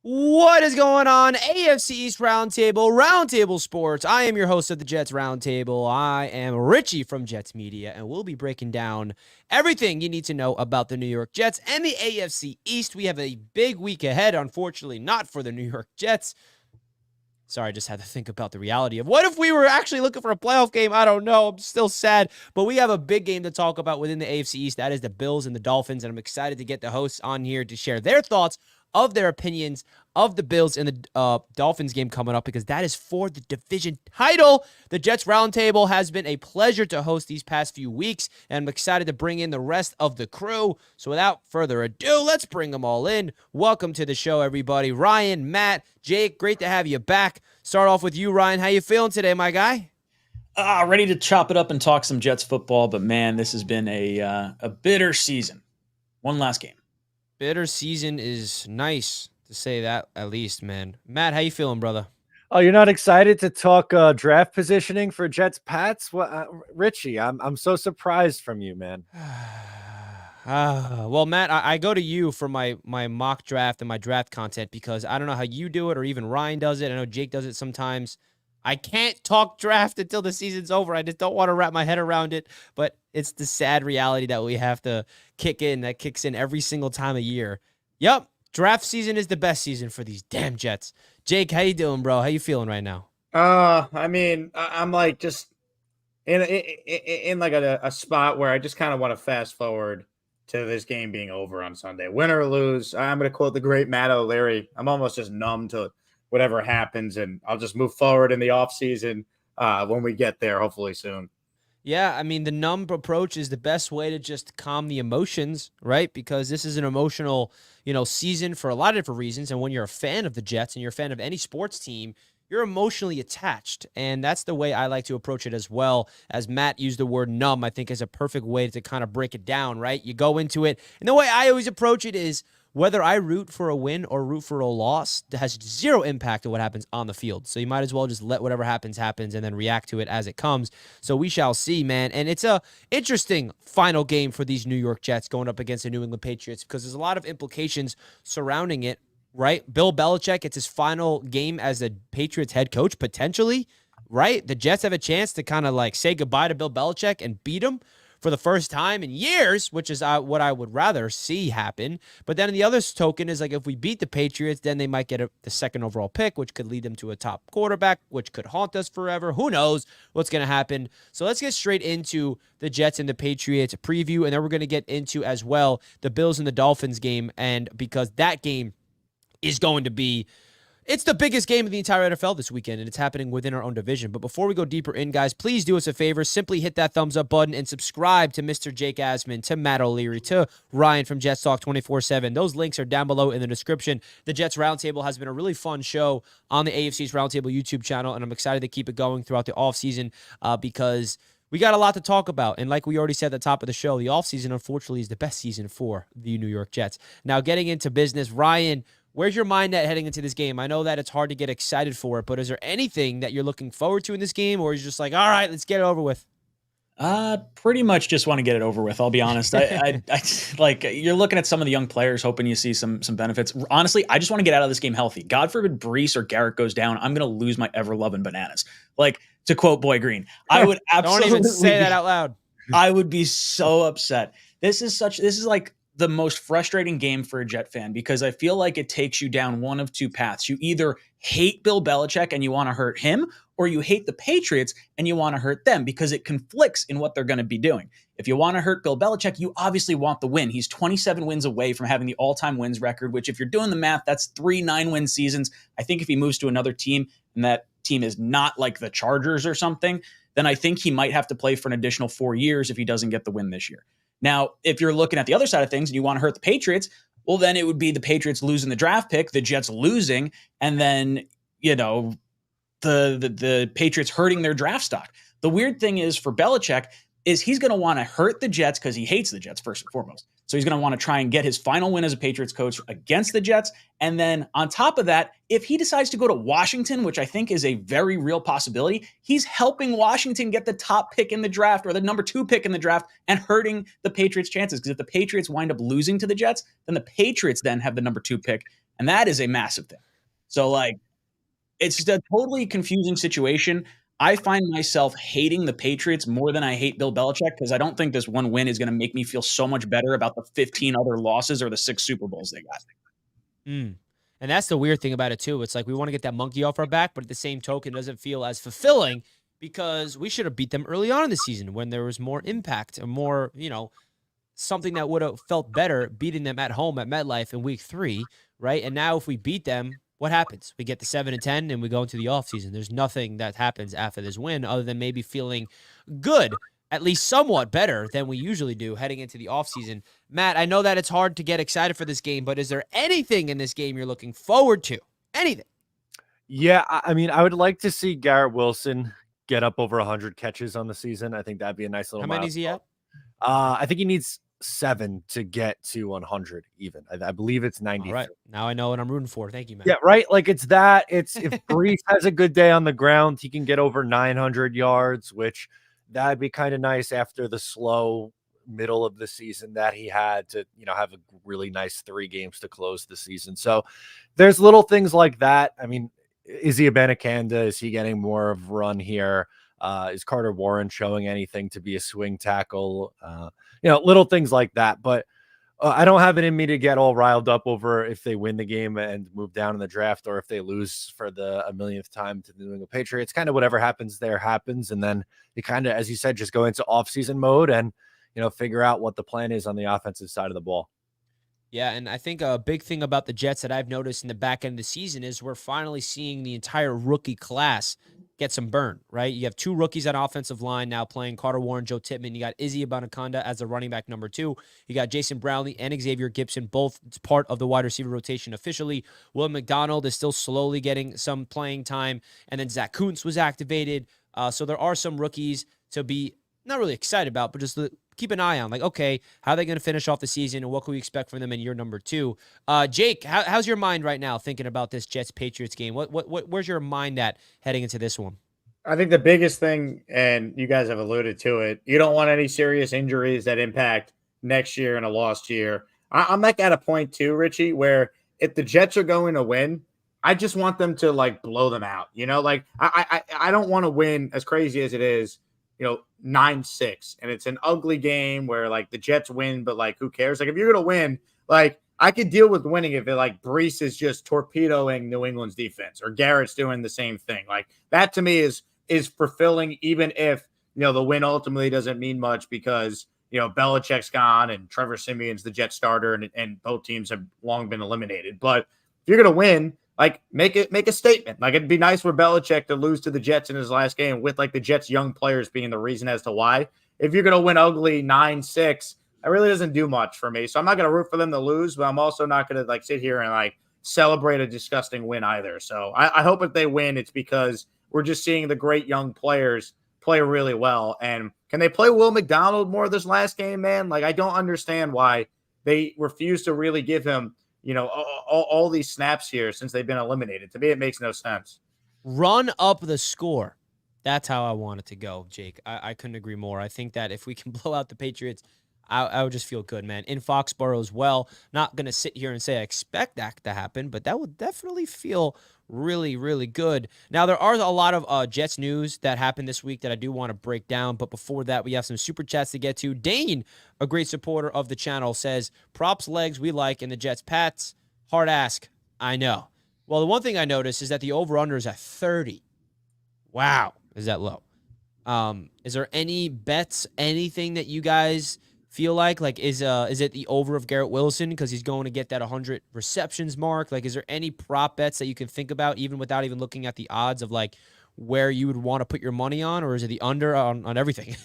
What is going on? AFC East Roundtable Sports. I am your host of the Jets Roundtable. I am Richie from Jets Media, and we'll be breaking down everything you need to know about the New York Jets and the AFC East. We have a big week ahead, unfortunately, not for the New York Jets. Sorry, I just had to think about the reality of what if we were actually looking for a playoff game? I don't know. I'm still sad. But we have a big game to talk about within the AFC East. That is the Bills and the Dolphins. And I'm excited to get the hosts on here to share their thoughts of their opinions of the Bills and the Dolphins game coming up, because that is for the division title. The Jets Roundtable has been a pleasure to host these past few weeks, and I'm excited to bring in the rest of the crew. So without further ado, let's bring them all in. Welcome to the show, everybody. Ryan, Matt, Jake, great to have you back. Start off with you, Ryan. How you feeling today, my guy? Ready to chop it up and talk some Jets football, but man, this has been a bitter season. One last game. Bitter season is nice to say that, at least, man. Matt, how you feeling, brother? Oh, you're not excited to talk draft positioning for Jets Pats? Well, Richie, I'm so surprised from you, man. Well, Matt, I go to you for my mock draft and my draft content because I don't know how you do it or even Ryan does it. I know Jake does it sometimes. I can't talk draft until the season's over. I just don't want to wrap my head around it, but it's the sad reality that we have to that kicks in every single time of year. Yep, draft season is the best season for these damn Jets. Jake, how you doing, bro? How you feeling right now? I'm like just in like a spot where I just kind of want to fast forward to this game being over on Sunday. Win or lose, I'm going to quote the great Matt O'Leary. I'm almost just numb to whatever happens, and I'll just move forward in the offseason when we get there, hopefully soon. Yeah, I mean, the numb approach is the best way to just calm the emotions, right? Because this is an emotional, season for a lot of different reasons. And when you're a fan of the Jets and you're a fan of any sports team, you're emotionally attached. And that's the way I like to approach it as well. As Matt used the word numb, I think is a perfect way to kind of break it down, right? You go into it. And the way I always approach it is whether I root for a win or root for a loss has zero impact on what happens on the field. So you might as well just let whatever happens and then react to it as it comes. So we shall see, man. And it's a interesting final game for these New York Jets going up against the New England Patriots because there's a lot of implications surrounding it, right? Bill Belichick, it's his final game as the Patriots head coach, potentially, right? The Jets have a chance to kind of like say goodbye to Bill Belichick and beat him for the first time in years, which is what I would rather see happen. But then the other token is like if we beat the Patriots, then they might get the second overall pick, which could lead them to a top quarterback, which could haunt us forever. Who knows what's going to happen? So let's get straight into the Jets and the Patriots preview, and then we're going to get into as well the Bills and the Dolphins game, and because that game is going to be it's the biggest game of the entire NFL this weekend, and it's happening within our own division. But before we go deeper in, guys, please do us a favor. Simply hit that thumbs up button and subscribe to Mr. Jake Asman, to Matt O'Leary, to Ryan from Jets Talk 24/7. Those links are down below in the description. The Jets Roundtable has been a really fun show on the AFC's Roundtable YouTube channel, and I'm excited to keep it going throughout the offseason because we got a lot to talk about. And like we already said at the top of the show, the offseason, unfortunately, is the best season for the New York Jets. Now, getting into business, Ryan, where's your mind at heading into this game? I know that it's hard to get excited for it, but is there anything that you're looking forward to in this game, or is it just like, all right, let's get it over with? Pretty much just want to get it over with. I'll be honest. I like you're looking at some of the young players, hoping you see some benefits. Honestly, I just want to get out of this game healthy. God forbid Brees or Garrett goes down. I'm going to lose my ever loving bananas. Like to quote Boy Green, I would absolutely don't even say that out loud. I would be so upset. This is like the most frustrating game for a Jet fan because I feel like it takes you down one of two paths. You either hate Bill Belichick and you want to hurt him, or you hate the Patriots and you want to hurt them because it conflicts in what they're going to be doing. If you want to hurt Bill Belichick, you obviously want the win. He's 27 wins away from having the all-time wins record, which if you're doing the math, that's 3 9-win seasons. I think if he moves to another team and that team is not like the Chargers or something, then I think he might have to play for an additional 4 years if he doesn't get the win this year. Now, if you're looking at the other side of things and you want to hurt the Patriots, well, then it would be the Patriots losing the draft pick, the Jets losing, and then, the Patriots hurting their draft stock. The weird thing is for Belichick is he's going to want to hurt the Jets because he hates the Jets first and foremost. So he's going to want to try and get his final win as a Patriots coach against the Jets. And then on top of that, if he decides to go to Washington, which I think is a very real possibility, he's helping Washington get the top pick in the draft or the number 2 pick in the draft and hurting the Patriots' chances. Because if the Patriots wind up losing to the Jets, then the Patriots then have the number 2 pick And that is a massive thing. So, like, it's a totally confusing situation. I find myself hating the Patriots more than I hate Bill Belichick because I don't think this one win is going to make me feel so much better about the 15 other losses or the 6 Super Bowls they got. Mm. And that's the weird thing about it, too. It's like we want to get that monkey off our back, but at the same token, it doesn't feel as fulfilling because we should have beat them early on in the season when there was more impact and more, something that would have felt better beating them at home at MetLife in week 3, right? And now if we beat them, what happens? We get to 7-10 and we go into the offseason. There's nothing that happens after this win other than maybe feeling good, at least somewhat better than we usually do heading into the offseason. Matt, I know that it's hard to get excited for this game, but is there anything in this game you're looking forward to? Anything? Yeah, I mean, I would like to see Garrett Wilson get up over 100 catches on the season. I think that'd be a nice little How many is he at? I think he needs 7 to get to 100 even. I believe it's 90. All right. Now I know what I'm rooting for. Thank you, Matt. Yeah, right. Like it's that. It's if Brees has a good day on the ground, he can get over 900 yards, which that'd be kind of nice after the slow middle of the season that he had to, have a really nice 3 games to close the season. So there's little things like that. I mean, is he a Benacanda? Is he getting more of a run here? Is Carter Warren showing anything to be a swing tackle? Little things like that. But I don't have it in me to get all riled up over if they win the game and move down in the draft or if they lose for the 1,000,000th time to the New England Patriots. Kind of whatever happens there happens. And then you kind of, as you said, just go into offseason mode and, figure out what the plan is on the offensive side of the ball. Yeah, and I think a big thing about the Jets that I've noticed in the back end of the season is we're finally seeing the entire rookie class get some burn, right? You have 2 rookies on offensive line now playing, Carter Warren, Joe Tippmann. You got Izzy Abanikanda as a running back number 2. You got Jason Brownlee and Xavier Gibson, both part of the wide receiver rotation officially. Will McDonald is still slowly getting some playing time. And then Zach Kuntz was activated. So there are some rookies to be not really excited about, but just keep an eye on. Like, okay, how are they going to finish off the season and what can we expect from them in year number 2? Jake, how's your mind right now thinking about this Jets-Patriots game? Where's your mind at heading into this one? I think the biggest thing, and you guys have alluded to it, you don't want any serious injuries that impact next year and a lost year. I'm like at a point too, Richie, where if the Jets are going to win, I just want them to like blow them out. Like I don't want to win, as crazy as it is, 9-6, and it's an ugly game where like the Jets win, but like who cares? Like if you're gonna win, like I could deal with winning if it like Brees is just torpedoing New England's defense or Garrett's doing the same thing. Like that to me is fulfilling, even if the win ultimately doesn't mean much because Belichick's gone and Trevor Simeon's the Jet starter and both teams have long been eliminated. But if you're gonna win, like make a statement. Like it'd be nice for Belichick to lose to the Jets in his last game with like the Jets young players being the reason as to why. If you're gonna win ugly 9-6, that really doesn't do much for me. So I'm not gonna root for them to lose, but I'm also not gonna like sit here and like celebrate a disgusting win either. So I hope if they win, it's because we're just seeing the great young players play really well. And can they play Will McDonald more this last game, man? Like I don't understand why they refuse to really give him all these snaps here since they've been eliminated. To me, it makes no sense. Run up the score. That's how I want it to go, Jake. I couldn't agree more. I think that if we can blow out the Patriots, I would just feel good, man. In Foxborough as well. Not going to sit here and say I expect that to happen, but that would definitely feel really, really good. Now, there are a lot of Jets news that happened this week that I do want to break down, but before that, we have some super chats to get to. Dane, a great supporter of the channel, says, props legs we like in the Jets Pats. Hard ask, I know. Well, the one thing I noticed is that the over-under is at 30. Wow, is that low? Is there any bets, anything that you guys feel like is it the over of Garrett Wilson because he's going to get that 100 receptions mark? Like, is there any prop bets that you can think about even without even looking at the odds of like where you would want to put your money on, or is it the under on everything?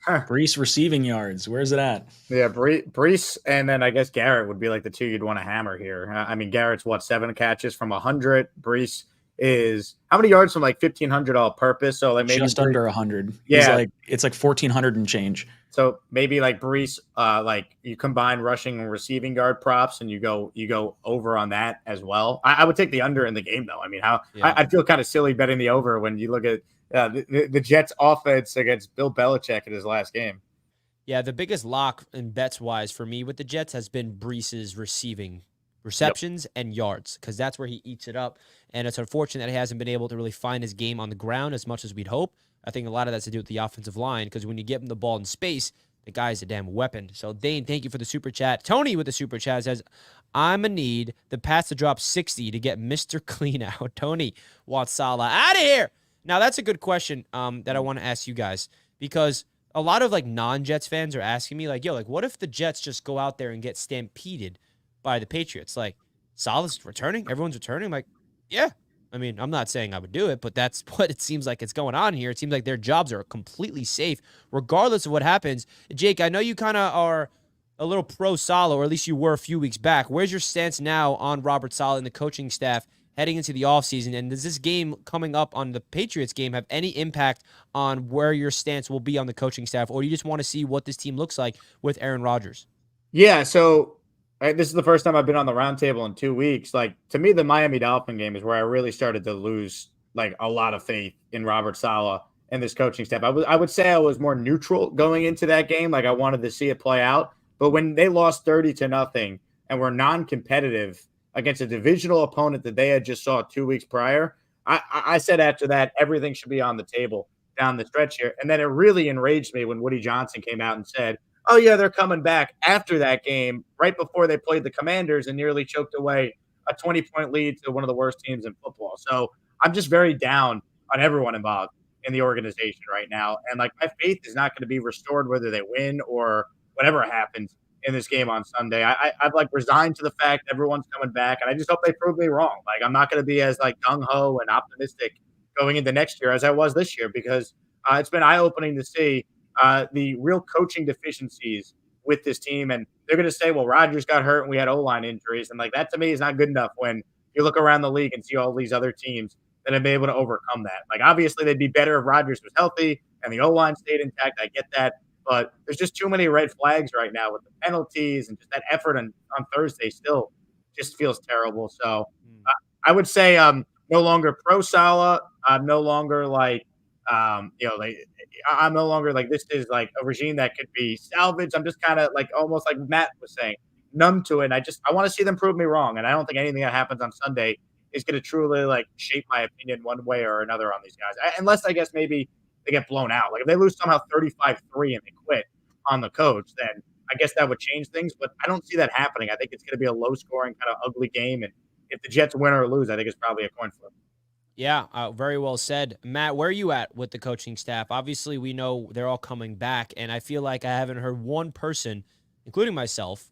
Brees receiving yards. Where's it at? Yeah, Brees, and then I guess Garrett would be like the 2 you'd want to hammer here. I mean, Garrett's 7 catches from 100. Brees is how many yards from like 1,500 all purpose? So like maybe just under 100. Yeah, it's like 1,400 and change. So maybe like Brees, like you combine rushing and receiving yard props, and you go over on that as well. I would take the under in the game though. I mean, I feel kind of silly betting the over when you look at the Jets offense against Bill Belichick in his last game. Yeah, the biggest lock in bets wise for me with the Jets has been Brees's receiving receptions and yards, because that's where he eats it up. And it's unfortunate that he hasn't been able to really find his game on the ground as much as we'd hope. I think a lot of that's to do with the offensive line, because when you give him the ball in space, the guy's a damn weapon. So, Dane, thank you for the super chat. Tony with the super chat says, I'm going to need the Pats to drop 60 to get Mr. Clean out. Tony wants Salah out of here. Now, that's a good question that I want to ask you guys, because a lot of like non-Jets fans are asking me like, yo, like what if the Jets just go out there and get stampeded by the Patriots? Like, Salah's returning, everyone's returning. I'm like, yeah. I mean, I'm not saying I would do it, but that's what it seems like it's going on here. It seems like their jobs are completely safe, regardless of what happens. Jake, I know you kind of are a little pro Salah, or at least you were a few weeks back. Where's your stance now on Robert Saleh and the coaching staff heading into the offseason? And does this game coming up on the Patriots game have any impact on where your stance will be on the coaching staff, or do you just want to see what this team looks like with Aaron Rodgers? Yeah, so this is the first time I've been on the roundtable in 2 weeks. Like, to me, the Miami Dolphin game is where I really started to lose like a lot of faith in Robert Saleh and this coaching staff. I would say I was more neutral going into that game. Like, I wanted to see it play out. But when they lost 30-0 and were non-competitive against a divisional opponent that they had just saw 2 weeks prior, I said after that, everything should be on the table down the stretch here. And then it really enraged me when Woody Johnson came out and said, oh, yeah, they're coming back after that game, right before they played the Commanders and nearly choked away a 20-point lead to one of the worst teams in football. So I'm just very down on everyone involved in the organization right now. And like, my faith is not going to be restored whether they win or whatever happens in this game on Sunday. I've like resigned to the fact everyone's coming back, and I just hope they prove me wrong. Like, I'm not going to be as like gung-ho and optimistic going into next year as I was this year, because it's been eye-opening to see the real coaching deficiencies with this team. And they're going to say, well, Rodgers got hurt and we had O-line injuries. And like, that to me is not good enough when you look around the league and see all these other teams that have been able to overcome that. Like, obviously they'd be better if Rodgers was healthy and the O-line stayed intact. I get that. But there's just too many red flags right now with the penalties, and just that effort on Thursday still just feels terrible. So I would say I'm no longer pro Salah. I'm no longer like, I'm no longer like, this is like a regime that could be salvaged. I'm just kind of like, almost like Matt was saying, numb to it. And I want to see them prove me wrong. And I don't think anything that happens on Sunday is going to truly like shape my opinion one way or another on these guys. Unless I guess maybe they get blown out. Like, if they lose somehow 35-3 and they quit on the coach, then I guess that would change things. But I don't see that happening. I think it's going to be a low-scoring, kind of ugly game. And if the Jets win or lose, I think it's probably a coin flip. Yeah, very well said. Matt, where are you at with the coaching staff? Obviously, we know they're all coming back, and I feel like I haven't heard one person, including myself,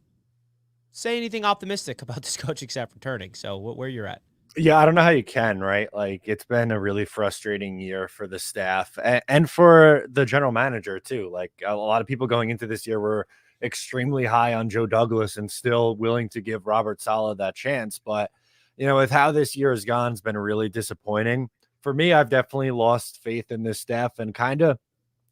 say anything optimistic about this coaching staff returning. So where you're at? Yeah, I don't know how you can, right? Like, it's been a really frustrating year for the staff and for the general manager too. Like, a lot of people going into this year were extremely high on Joe Douglas and still willing to give Robert Saleh that chance. But, you know, with how this year has gone, it's been really disappointing. For me, I've definitely lost faith in this staff, and kind of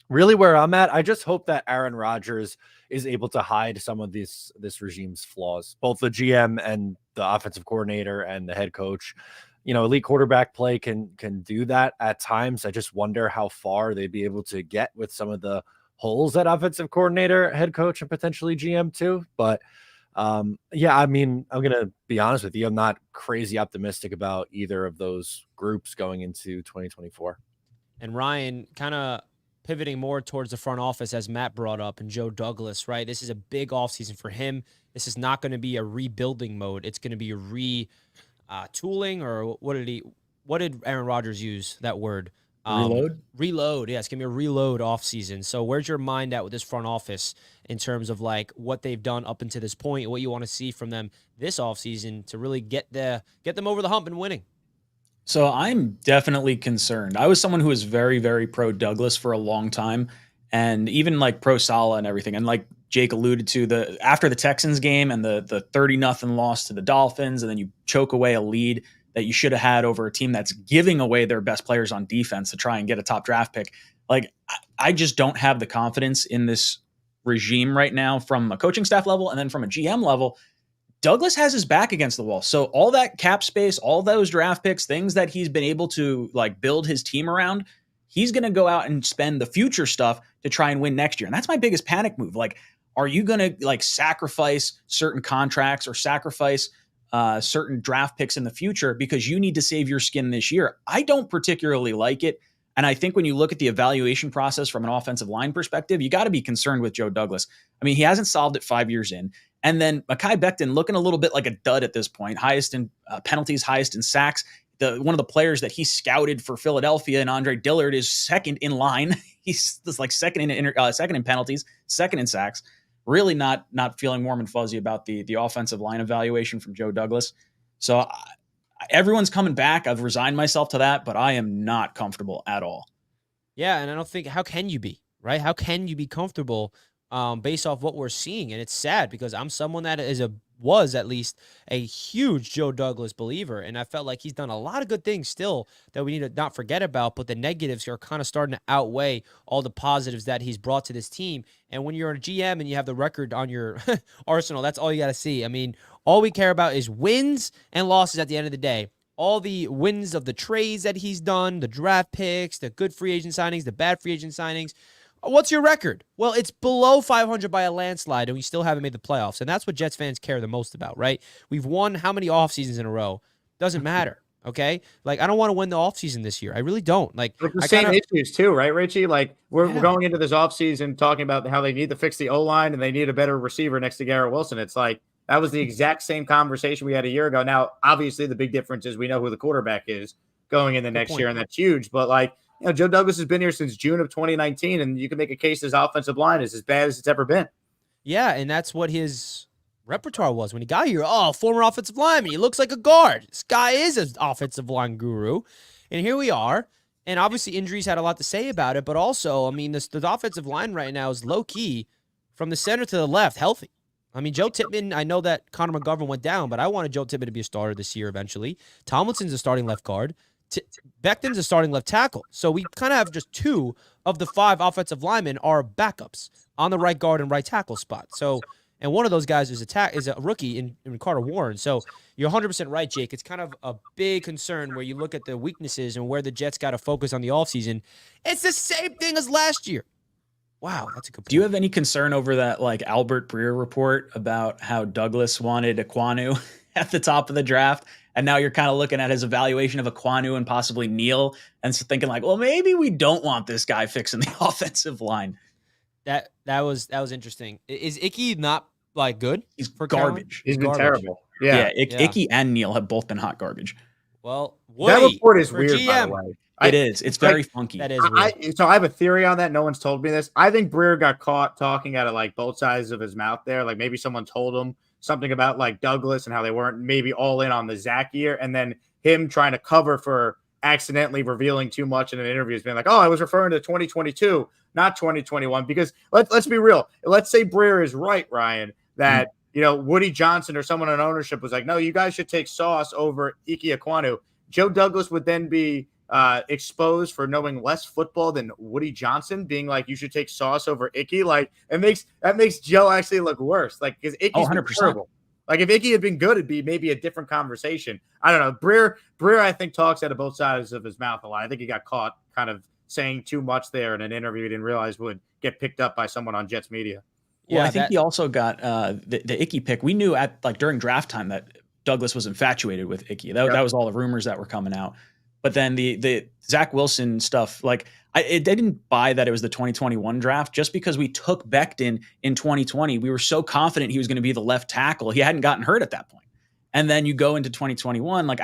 really where I'm at, I just hope that Aaron Rodgers is able to hide some of this regime's flaws, both the GM and the offensive coordinator and the head coach. You know, elite quarterback play can do that at times. I just wonder how far they'd be able to get with some of the holes at offensive coordinator, head coach, and potentially GM too. But yeah, I mean, I'm going to be honest with you. I'm not crazy optimistic about either of those groups going into 2024. And Ryan, kind of pivoting more towards the front office, as Matt brought up, and Joe Douglas, right? This is a big offseason for him. This is not going to be a rebuilding mode. It's going to be a tooling, or what did Aaron Rodgers use that word? Reload. Yeah, it's going to be a reload offseason. So where's your mind at with this front office in terms of like what they've done up until this point, what you want to see from them this offseason to really get them over the hump and winning? So I'm definitely concerned. I was someone who was very, very pro Douglas for a long time, and even like pro Salah and everything. And like Jake alluded to, after the Texans game and the 30-0 loss to the Dolphins, and then you choke away a lead that you should have had over a team that's giving away their best players on defense to try and get a top draft pick. Like, I just don't have the confidence in this regime right now from a coaching staff level, and then from a GM level. Douglas has his back against the wall. So all that cap space, all those draft picks, things that he's been able to like build his team around, he's going to go out and spend the future stuff to try and win next year. And that's my biggest panic move. Like, are you going to like sacrifice certain contracts or sacrifice certain draft picks in the future because you need to save your skin this year. I don't particularly like it. And I think when you look at the evaluation process from an offensive line perspective, you got to be concerned with Joe Douglas. I mean, he hasn't solved it 5 years in. And then Mekhi Becton looking a little bit like a dud at this point, highest in penalties, highest in sacks. One of the players that he scouted for Philadelphia and Andre Dillard is second in line. He's like second in penalties, second in sacks. Really not feeling warm and fuzzy about the offensive line evaluation from Joe Douglas. So everyone's coming back. I've resigned myself to that, but I am not comfortable at all. Yeah, and I don't think, how can you be, right? How can you be comfortable based off what we're seeing? And it's sad because I'm someone that was at least a huge Joe Douglas believer, and I felt like he's done a lot of good things still that we need to not forget about, but the negatives are kind of starting to outweigh all the positives that he's brought to this team. And when you're a GM and you have the record on your arsenal, that's all you got to see. I mean, all we care about is wins and losses at the end of the day. All the wins of the trades that he's done, the draft picks, the good free agent signings, the bad free agent signings. What's your record? Well, it's below 500 by a landslide, and we still haven't made the playoffs. And that's what Jets fans care the most about, right? We've won how many off seasons in a row? Doesn't matter, okay? Like, I don't want to win the off season this year. I really don't. Like the same issues too, right, Richie? Like we're going into this off season talking about how they need to fix the O-line and they need a better receiver next to Garrett Wilson. It's like that was the exact same conversation we had a year ago. Now, obviously, the big difference is we know who the quarterback is going in the next year, and that's huge. But like, Joe Douglas has been here since June of 2019, and you can make a case his offensive line is as bad as it's ever been. Yeah, and that's what his repertoire was when he got here. Oh, former offensive lineman. He looks like a guard. This guy is an offensive line guru. And here we are. And obviously injuries had a lot to say about it, but also, I mean, the offensive line right now is low-key from the center to the left, healthy. I mean, Joe Tippmann, I know that Connor McGovern went down, but I wanted Joe Tippmann to be a starter this year eventually. Tomlinson's a starting left guard. Becton's a starting left tackle. So we kind of have just 2 of the 5 offensive linemen are backups on the right guard and right tackle spot. So, and one of those guys is a rookie in Carter Warren. So you're 100% right, Jake. It's kind of a big concern where you look at the weaknesses and where the Jets got to focus on the offseason. It's the same thing as last year. Wow, that's a good point. Do you have any concern over that, like Albert Breer report about how Douglas wanted Ekwonu at the top of the draft, and now you're kind of looking at his evaluation of Ekwonu and possibly Neal, and so thinking like, well, maybe we don't want this guy fixing the offensive line. That was interesting. Is Icky not like good? He's for garbage. He's been terrible. Yeah, Icky and Neal have both been hot garbage. Well, that report is weird, GM. by the way. It is. It's very funky. That is weird. So I have a theory on that. No one's told me this. I think Breer got caught talking out of like both sides of his mouth there. Like maybe someone told him something about like Douglas and how they weren't maybe all in on the Zach year. And then him trying to cover for accidentally revealing too much in an interview has been like, oh, I was referring to 2022, not 2021. Because let's be real. Let's say Breer is right, Ryan, that, Woody Johnson or someone on ownership was like, no, you guys should take Sauce over Ike Ekwonu. Joe Douglas would then be exposed for knowing less football than Woody Johnson, being like, you should take Sauce over Icky. Like that makes Joe actually look worse. Like, because Icky's 100%. Terrible. Like if Icky had been good, it'd be maybe a different conversation. I don't know. Breer, I think talks out of both sides of his mouth a lot. I think he got caught kind of saying too much there in an interview he didn't realize would get picked up by someone on Jets media. Well, I think he also got the Icky pick. We knew during draft time that Douglas was infatuated with Icky. That was all the rumors that were coming out. But then the Zach Wilson stuff, like I didn't buy that it was the 2021 draft just because we took Becton in 2020. We were so confident he was going to be the left tackle. He hadn't gotten hurt at that point. And then you go into 2021. Like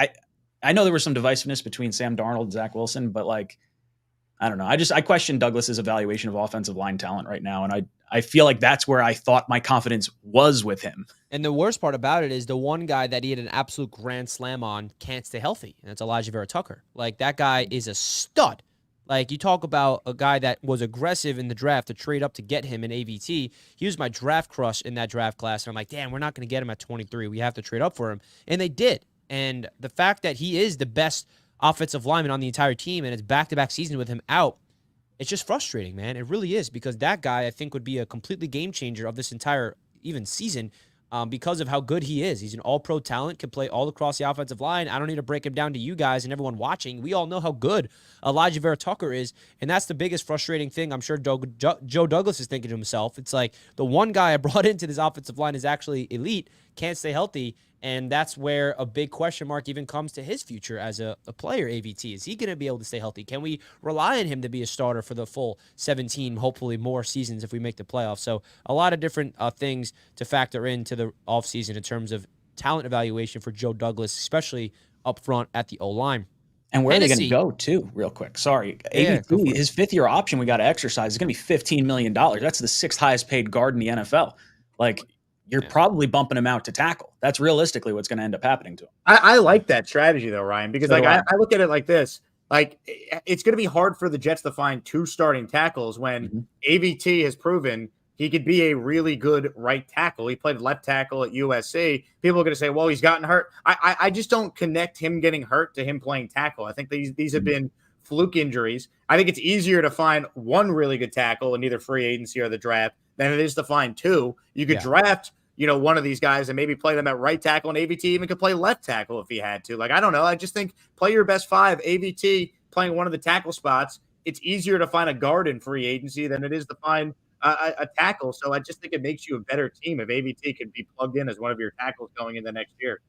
I know there was some divisiveness between Sam Darnold and Zach Wilson, but like, I don't know. I question Douglas's evaluation of offensive line talent right now. And I feel like that's where I thought my confidence was with him. And the worst part about it is the one guy that he had an absolute grand slam on can't stay healthy, and that's Elijah Vera Tucker. Like, that guy is a stud. Like, you talk about a guy that was aggressive in the draft to trade up to get him in AVT. He was my draft crush in that draft class, and I'm like, damn, we're not going to get him at 23. We have to trade up for him. And they did. And the fact that he is the best offensive lineman on the entire team, and it's back-to-back season with him out, it's just frustrating, man. It really is, because that guy, I think, would be a completely game changer of this entire even season because of how good he is. He's an all-pro talent, can play all across the offensive line. I don't need to break him down to you guys and everyone watching. We all know how good Elijah Vera Tucker is, and that's the biggest frustrating thing I'm sure Joe Douglas is thinking to himself. It's like, the one guy I brought into this offensive line is actually elite, can't stay healthy, And that's where a big question mark even comes to his future as a player, AVT. Is he going to be able to stay healthy? Can we rely on him to be a starter for the full 17, hopefully more seasons if we make the playoffs? So a lot of different things to factor into the offseason in terms of talent evaluation for Joe Douglas, especially up front at the O-line. And where Hennessy, are they going to go, too, real quick? Sorry. Yeah, AVT, his fifth-year option we got to exercise is going to be $15 million. That's the sixth highest paid guard in the NFL. Like, you're probably bumping him out to tackle. That's realistically what's going to end up happening to him. I like that strategy, though, Ryan, because So I look at it like this. Like, it's going to be hard for the Jets to find two starting tackles when AVT has proven he could be a really good right tackle. He played left tackle at USC. People are going to say, well, he's gotten hurt. I just don't connect him getting hurt to him playing tackle. I think these have been fluke injuries. I think it's easier to find one really good tackle in either free agency or the draft than it is to find two. You could draft, one of these guys and maybe play them at right tackle, and AVT even could play left tackle if he had to. Like, I don't know. I just think play your best five. AVT playing one of the tackle spots. It's easier to find a guard in free agency than it is to find a tackle. So I just think it makes you a better team if AVT can be plugged in as one of your tackles going in the next year.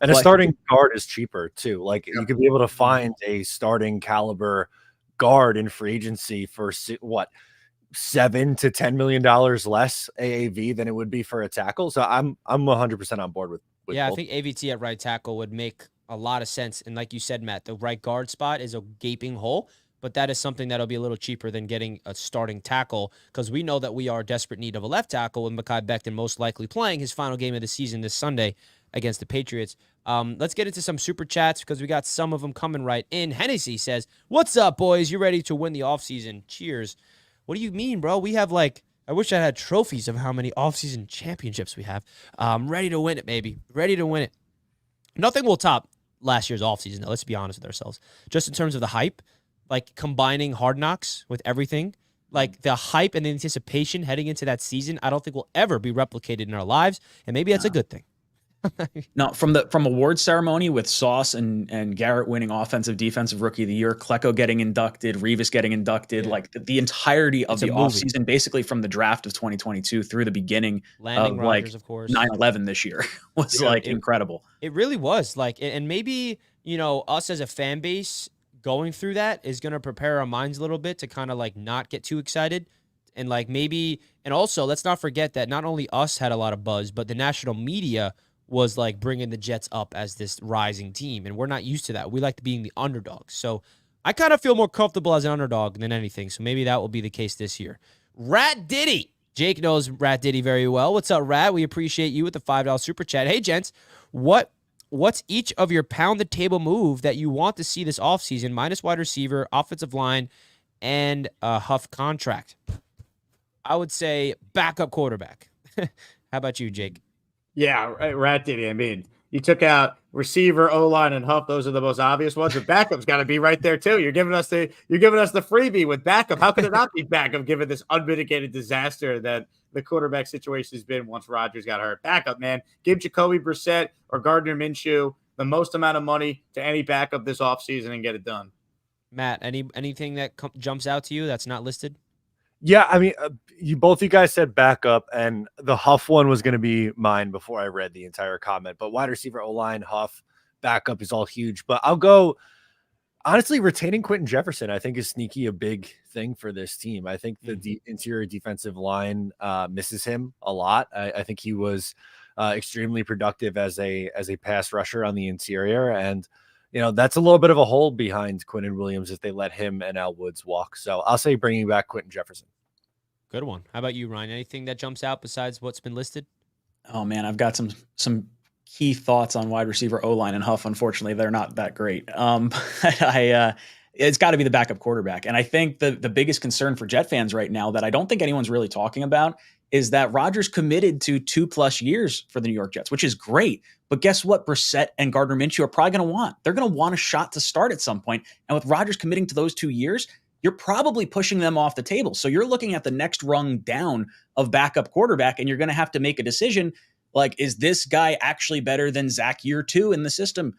And a starting guard is cheaper too. Like you could be able to find a starting caliber guard in free agency for what, $7 to $10 million less AAV than it would be for a tackle. So I'm 100% on board with both. I think AVT at right tackle would make a lot of sense. And like you said, Matt, the right guard spot is a gaping hole, but that is something that'll be a little cheaper than getting a starting tackle, because we know that we are in desperate need of a left tackle, with Mekhi Becton most likely playing his final game of the season this Sunday against the Patriots. Let's get into some super chats because we got some of them coming right in. Hennessy says, "What's up, boys? You ready to win the offseason? Cheers." What do you mean, bro? We have I wish I had trophies of how many offseason championships we have. Ready to win it, baby. Ready to win it. Nothing will top last year's offseason, though. Let's be honest with ourselves. Just in terms of the hype, like combining Hard Knocks with everything, like the hype and the anticipation heading into that season, I don't think will ever be replicated in our lives, and maybe that's a good thing. No, from award ceremony with Sauce and Garrett winning offensive defensive rookie of the year, Klecko getting inducted, Revis getting inducted, like the entirety of the offseason, basically from the draft of 2022 through the beginning landing of Rodgers, of course, 9/11 this year was incredible. It really was and maybe, us as a fan base going through that is going to prepare our minds a little bit to kind of not get too excited. And maybe, and also let's not forget that not only us had a lot of buzz, but the national media was bringing the Jets up as this rising team. And we're not used to that. We like being the underdogs. So I kind of feel more comfortable as an underdog than anything. So maybe that will be the case this year. Rat Diddy. Jake knows Rat Diddy very well. What's up, Rat? We appreciate you with the $5 super chat. Hey, gents, what's each of your pound the table move that you want to see this offseason, minus wide receiver, offensive line, and a Huff contract? I would say backup quarterback. How about you, Jake? Yeah, Rat Diddy. I mean, you took out receiver, O-line, and Huff. Those are the most obvious ones. But backup's got to be right there too. You're giving us the freebie with backup. How could it not be backup given this unmitigated disaster that the quarterback situation has been once Rodgers got hurt? Backup, man. Give Jacoby Brissett or Gardner Minshew the most amount of money to any backup this offseason and get it done. Matt, anything that jumps out to you that's not listed? Yeah, I mean, you guys said backup, and the Huff one was going to be mine before I read the entire comment. But wide receiver, O-line, Huff, backup is all huge. But I'll go, honestly, retaining Quentin Jefferson, I think, is sneaky a big thing for this team. I think the interior defensive line misses him a lot. I think he was extremely productive as a pass rusher on the interior, and that's a little bit of a hole behind Quinnen Williams if they let him and Al Woods walk. So I'll say bringing back Quentin Jefferson. Good one. How about you, Ryan? Anything that jumps out besides what's been listed? Oh man, I've got some key thoughts on wide receiver, O-line, and Huff. Unfortunately, they're not that great. It's got to be the backup quarterback. And I think the biggest concern for Jet fans right now that I don't think anyone's really talking about is that Rodgers committed to 2+ years for the New York Jets, which is great. But guess what? Brissett and Gardner Minshew are probably going to want. They're going to want a shot to start at some point. And with Rodgers committing to those 2 years, you're probably pushing them off the table. So you're looking at the next rung down of backup quarterback, and you're going to have to make a decision. Is this guy actually better than Zach year 2 in the system?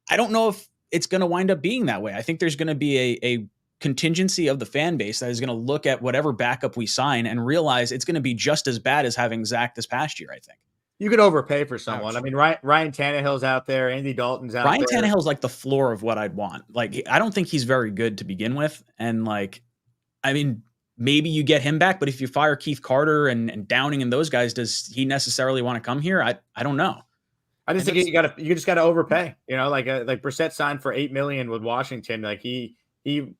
I don't know if it's going to wind up being that way. I think there's going to be a contingency of the fan base that is going to look at whatever backup we sign and realize it's going to be just as bad as having Zach this past year, I think. you could overpay for someone. Ouch. I mean, Ryan Tannehill's out there, Andy Dalton's out Ryan there. Tannehill's like the floor of what I'd want. Like, I don't think he's very good to begin with. And like, I mean, maybe you get him back, but if you fire Keith Carter and Downing and those guys, does he necessarily want to come here? I don't know. I just think you just got to overpay. You know, like Brissett signed for $8 million with Washington. Like he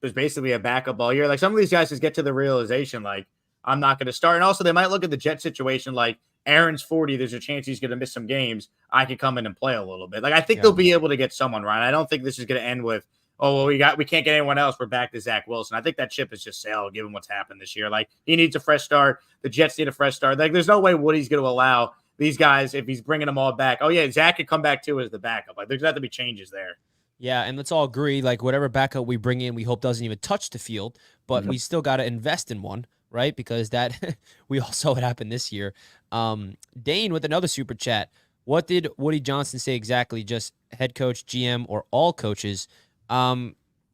was basically a backup all year. Like some of these guys just get to the realization, like I'm not going to start. And also they might look at the Jet situation like Aaron's 40. There's a chance he's going to miss some games. I could come in and play a little bit. Like I think they'll be able to get someone, right. I don't think this is going to end with, oh, well, we can't get anyone else. We're back to Zach Wilson. I think that ship is just sailed given what's happened this year. Like he needs a fresh start. The Jets need a fresh start. Like there's no way Woody's going to allow these guys, if he's bringing them all back. Oh yeah, Zach could come back too as the backup. Like there's got to be changes there. Yeah, and let's all agree, like whatever backup we bring in, we hope doesn't even touch the field, but we still got to invest in one, right? Because that we all saw what happened this year. Dane with another super chat. What did Woody Johnson say exactly? Just head coach, GM, or all coaches?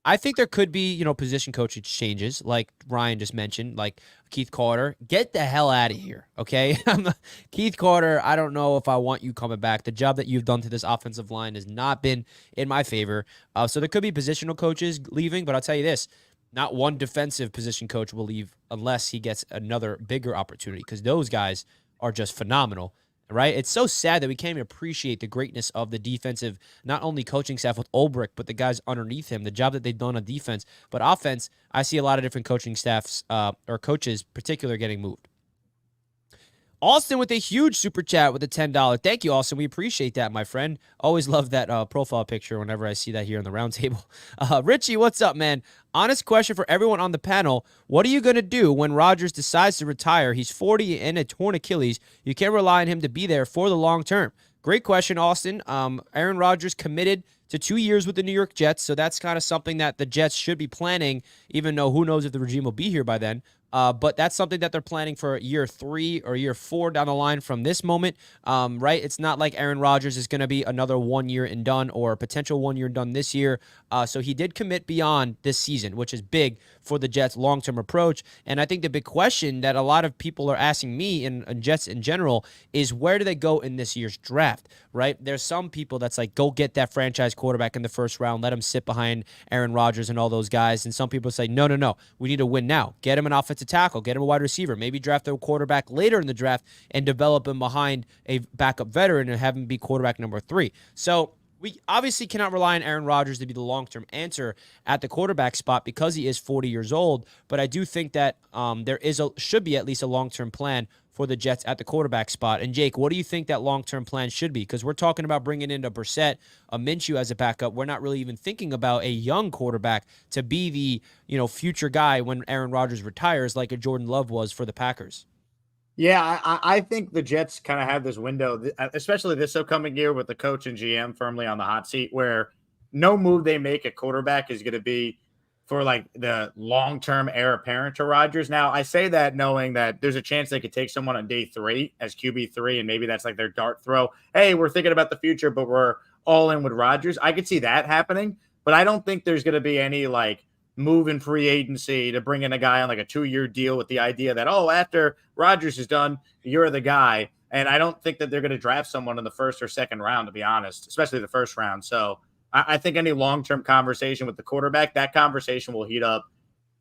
I think there could be, position coaching changes, like Ryan just mentioned, like Keith Carter. Get the hell out of here, okay? Keith Carter, I don't know if I want you coming back. The job that you've done to this offensive line has not been in my favor. So there could be positional coaches leaving, but I'll tell you this. Not one defensive position coach will leave unless he gets another bigger opportunity because those guys are just phenomenal. Right? It's so sad that we can't even appreciate the greatness of the defensive, not only coaching staff with Ulbrich, but the guys underneath him, the job that they've done on defense. But offense, I see a lot of different coaching staffs or coaches particular getting moved. Austin with a huge super chat with a $10. Thank you, Austin. We appreciate that, my friend. Always love that profile picture whenever I see that here on the Roundtable. Richie, what's up, man? Honest question for everyone on the panel. What are you going to do when Rodgers decides to retire? He's 40 and a torn Achilles. You can't rely on him to be there for the long term. Great question, Austin. Aaron Rodgers committed to 2 years with the New York Jets, so that's kind of something that the Jets should be planning, even though who knows if the regime will be here by then. But that's something that they're planning for year 3 or year 4 down the line from this moment, right? It's not like Aaron Rodgers is going to be another 1 year and done or a potential 1 year and done this year. So he did commit beyond this season, which is big for the Jets' long-term approach. And I think the big question that a lot of people are asking me and Jets in general is where do they go in this year's draft, right? There's some people that's like, go get that franchise quarterback in the first round, let him sit behind Aaron Rodgers and all those guys. And some people say, no, we need to win now. Get him an offensive tackle, get him a wide receiver, maybe draft a quarterback later in the draft and develop him behind a backup veteran and have him be quarterback number 3. So we obviously cannot rely on Aaron Rodgers to be the long-term answer at the quarterback spot because he is 40 years old. But I do think that there should be at least a long-term plan for the Jets at the quarterback spot. And Jake, what do you think that long-term plan should be? Because we're talking about bringing in a Brissett, a Minshew as a backup. We're not really even thinking about a young quarterback to be the future guy when Aaron Rodgers retires, like a Jordan Love was for the Packers. Yeah, I think the Jets kind of have this window, especially this upcoming year with the coach and GM firmly on the hot seat, where no move they make at quarterback is going to be for like the long-term heir apparent to Rodgers. Now, I say that knowing that there's a chance they could take someone on day 3 as QB3, and maybe that's like their dart throw. Hey, we're thinking about the future, but we're all in with Rodgers. I could see that happening, but I don't think there's going to be any like move in free agency to bring in a guy on like a 2-year deal with the idea that, oh, after Rodgers is done, you're the guy. And I don't think that they're going to draft someone in the first or second round, to be honest, especially the first round. So I think any long-term conversation with the quarterback, that conversation will heat up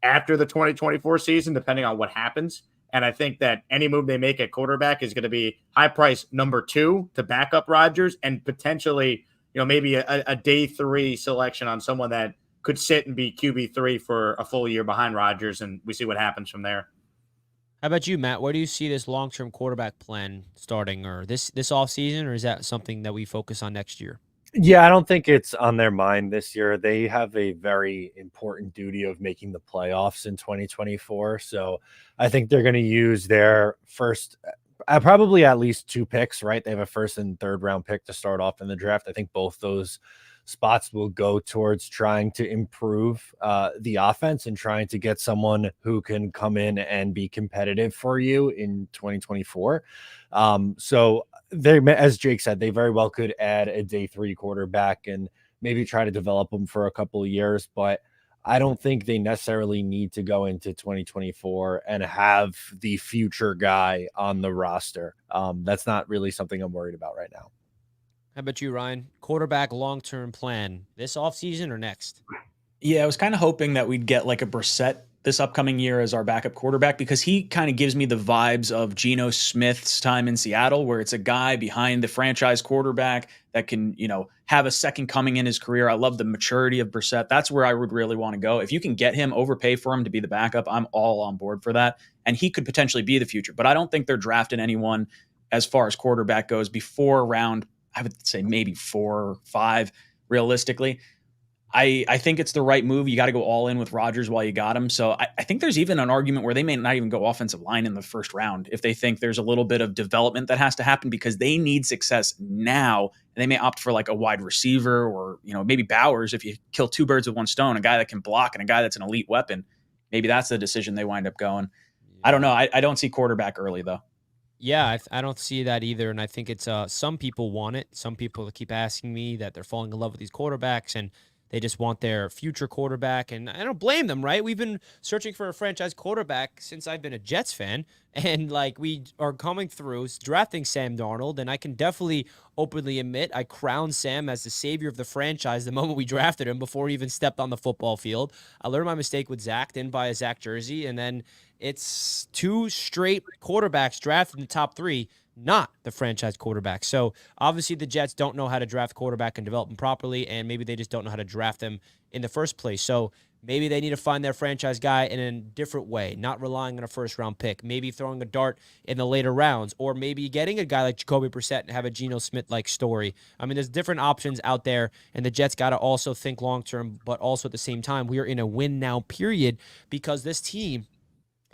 after the 2024 season, depending on what happens. And I think that any move they make at quarterback is going to be high price number 2 to back up Rodgers and potentially, maybe a day 3 selection on someone that could sit and be QB3 for a full year behind Rodgers, and we see what happens from there. How about you, Matt? Where do you see this long-term quarterback plan starting, or this offseason, or is that something that we focus on next year? Yeah, I don't think it's on their mind this year. They have a very important duty of making the playoffs in 2024. So I think they're going to use their first, probably at least 2 picks, right? They have a first and third round pick to start off in the draft. I think both those spots will go towards trying to improve the offense and trying to get someone who can come in and be competitive for you in 2024. So they, as Jake said, they very well could add a day 3 quarterback and maybe try to develop them for a couple of years. But I don't think they necessarily need to go into 2024 and have the future guy on the roster. That's not really something I'm worried about right now. How about you, Ryan? Quarterback long-term plan this offseason or next? Yeah, I was kind of hoping that we'd get like a Brissett this upcoming year as our backup quarterback because he kind of gives me the vibes of Geno Smith's time in Seattle, where it's a guy behind the franchise quarterback that can, have a second coming in his career. I love the maturity of Brissett. That's where I would really want to go. If you can get him, overpay for him to be the backup, I'm all on board for that. And he could potentially be the future, but I don't think they're drafting anyone as far as quarterback goes before round, I would say maybe 4 or 5 realistically. I think it's the right move. You got to go all in with Rodgers while you got him. So I think there's even an argument where they may not even go offensive line in the first round if they think there's a little bit of development that has to happen because they need success now. And they may opt for like a wide receiver or, maybe Bowers if you kill 2 birds with one stone, a guy that can block and a guy that's an elite weapon. Maybe that's the decision they wind up going. Yeah. I don't know. I don't see quarterback early though. Yeah, I don't see that either. And I think it's some people want it. Some people keep asking me that they're falling in love with these quarterbacks and they just want their future quarterback, and I don't blame them, right? We've been searching for a franchise quarterback since I've been a Jets fan, and we are coming through drafting Sam Darnold, and I can definitely openly admit I crowned Sam as the savior of the franchise the moment we drafted him before he even stepped on the football field. I learned my mistake with Zach, didn't buy a Zach jersey, and then it's 2 straight quarterbacks drafted in the top 3, not the franchise quarterback. So obviously the Jets don't know how to draft quarterback and develop them properly, and maybe they just don't know how to draft them in the first place. So maybe they need to find their franchise guy in a different way, not relying on a first-round pick, maybe throwing a dart in the later rounds, or maybe getting a guy like Jacoby Brissett and have a Geno Smith-like story. I mean, there's different options out there, and the Jets got to also think long-term, but also at the same time, we are in a win-now period because this team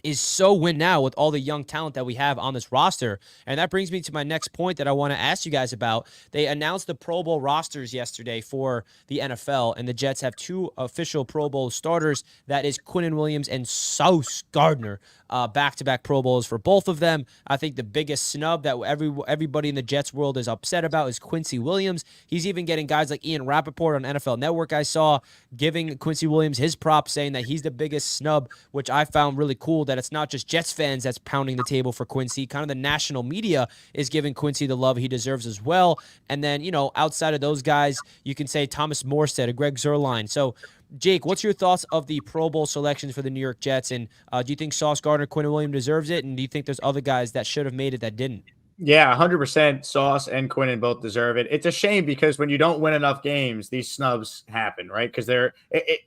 is so win now with all the young talent that we have on this roster. And that brings me to my next point that I want to ask you guys about. They announced the Pro Bowl rosters yesterday for the NFL, and the Jets have 2 official Pro Bowl starters. That is Quinnen Williams and Sauce Gardner, back-to-back Pro Bowls for both of them. I think the biggest snub that everybody in the Jets world is upset about is Quincy Williams. He's even getting guys like Ian Rappaport on NFL Network I saw giving Quincy Williams his props, saying that he's the biggest snub, which I found really cool, that it's not just Jets fans that's pounding the table for Quincy. Kind of the national media is giving Quincy the love he deserves as well. And then, outside of those guys, you can say Thomas Morstead, a Greg Zuerlein. So, Jake, what's your thoughts of the Pro Bowl selections for the New York Jets? And do you think Sauce Gardner, Quinnen Williams deserves it? And do you think there's other guys that should have made it that didn't? Yeah, 100% Sauce and Quinnen both deserve it. It's a shame because when you don't win enough games, these snubs happen, right? Because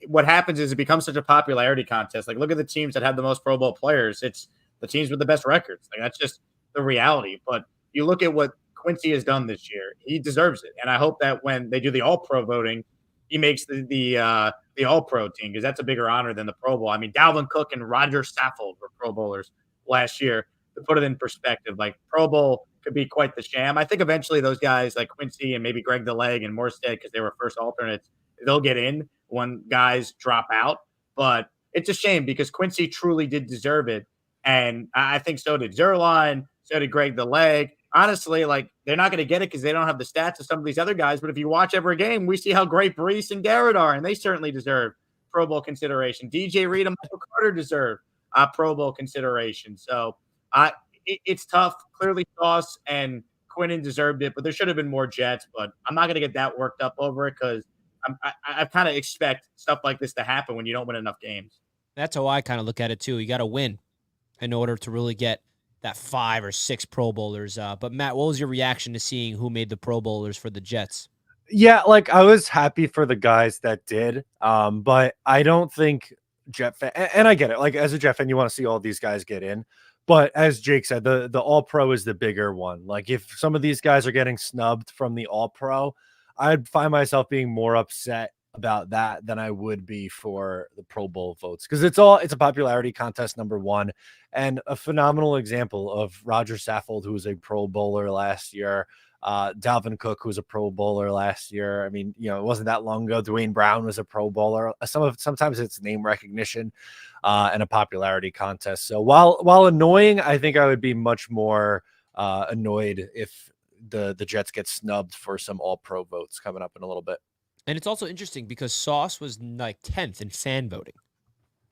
what happens is it becomes such a popularity contest. Like, look at the teams that have the most Pro Bowl players. It's the teams with the best records. Like, that's just the reality. But you look at what Quincy has done this year, he deserves it. And I hope that when they do the All-Pro voting, he makes the All-Pro team because that's a bigger honor than the Pro Bowl. I mean, Dalvin Cook and Roger Saffold were Pro Bowlers last year. To put it in perspective, like Pro Bowl could be quite the sham. I think eventually those guys like Quincy and maybe Greg DeLeg and Morstead, because they were first alternates, they'll get in when guys drop out. But it's a shame because Quincy truly did deserve it. And I think so did Zuerlein, so did Greg DeLeg. Honestly, like they're not going to get it because they don't have the stats of some of these other guys. But if you watch every game, we see how great Brees and Garrett are, and they certainly deserve Pro Bowl consideration. DJ Reed and Michael Carter deserve Pro Bowl consideration. So it's tough. Clearly, Sauce and Quinnen deserved it, but there should have been more Jets. But I'm not going to get that worked up over it because I kind of expect stuff like this to happen when you don't win enough games. That's how I kind of look at it, too. You got to win in order to really get that 5 or 6 Pro Bowlers. But, Matt, what was your reaction to seeing who made the Pro Bowlers for the Jets? Yeah, I was happy for the guys that did, but I don't think Jet fan, and I get it. As a Jet fan, you want to see all these guys get in. But as Jake said, the All-Pro is the bigger one. If some of these guys are getting snubbed from the All-Pro, I'd find myself being more upset about that than I would be for the Pro Bowl votes. Because it's a popularity contest, number one, and a phenomenal example of Roger Saffold, who was a Pro Bowler last year, Dalvin Cook, who was a Pro Bowler last year. I mean, it wasn't that long ago. Dwayne Brown was a Pro Bowler. Sometimes it's name recognition and a popularity contest. So while annoying, I think I would be much more annoyed if the Jets get snubbed for some All-Pro votes coming up in a little bit. And it's also interesting because Sauce was like 10th in fan voting.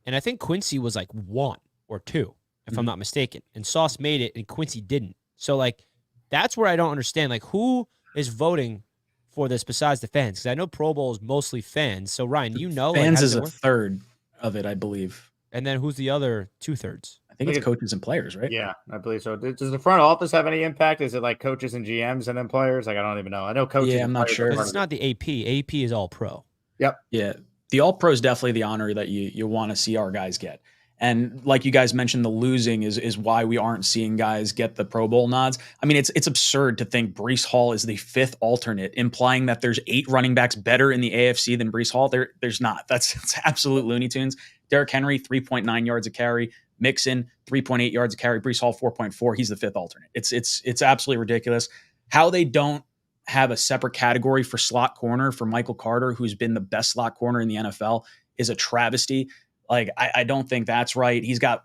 And I think Quincy was like 1 or 2, if I'm not mistaken. And Sauce made it and Quincy didn't. So like that's where I don't understand. Like who is voting for this besides the fans? Because I know Pro Bowl is mostly fans. So Ryan, you know, like, Fans how does is it a work? third of it, I believe. And then who's the other 2/3? I think it's coaches and players, right? Yeah, I believe so. Does the front office have any impact? Is it like coaches and GMs and then players? Like I don't even know. I know coaches. Yeah, and I'm not players sure. are Because part it's of it. not the AP. AP is all pro. Yep. Yeah. The All Pro is definitely the honor that you want to see our guys get. And like you guys mentioned, the losing is why we aren't seeing guys get the Pro Bowl nods. I mean, it's absurd to think Breece Hall is the 5th alternate, implying that there's 8 running backs better in the AFC than Breece Hall. There's not. It's absolute Looney Tunes. Derrick Henry, 3.9 yards a carry. Mixon, 3.8 yards a carry. Breece Hall, 4.4. He's the 5th alternate. It's absolutely ridiculous. How they don't have a separate category for slot corner for Michael Carter, who's been the best slot corner in the NFL, is a travesty. Like, I don't think that's right. He's got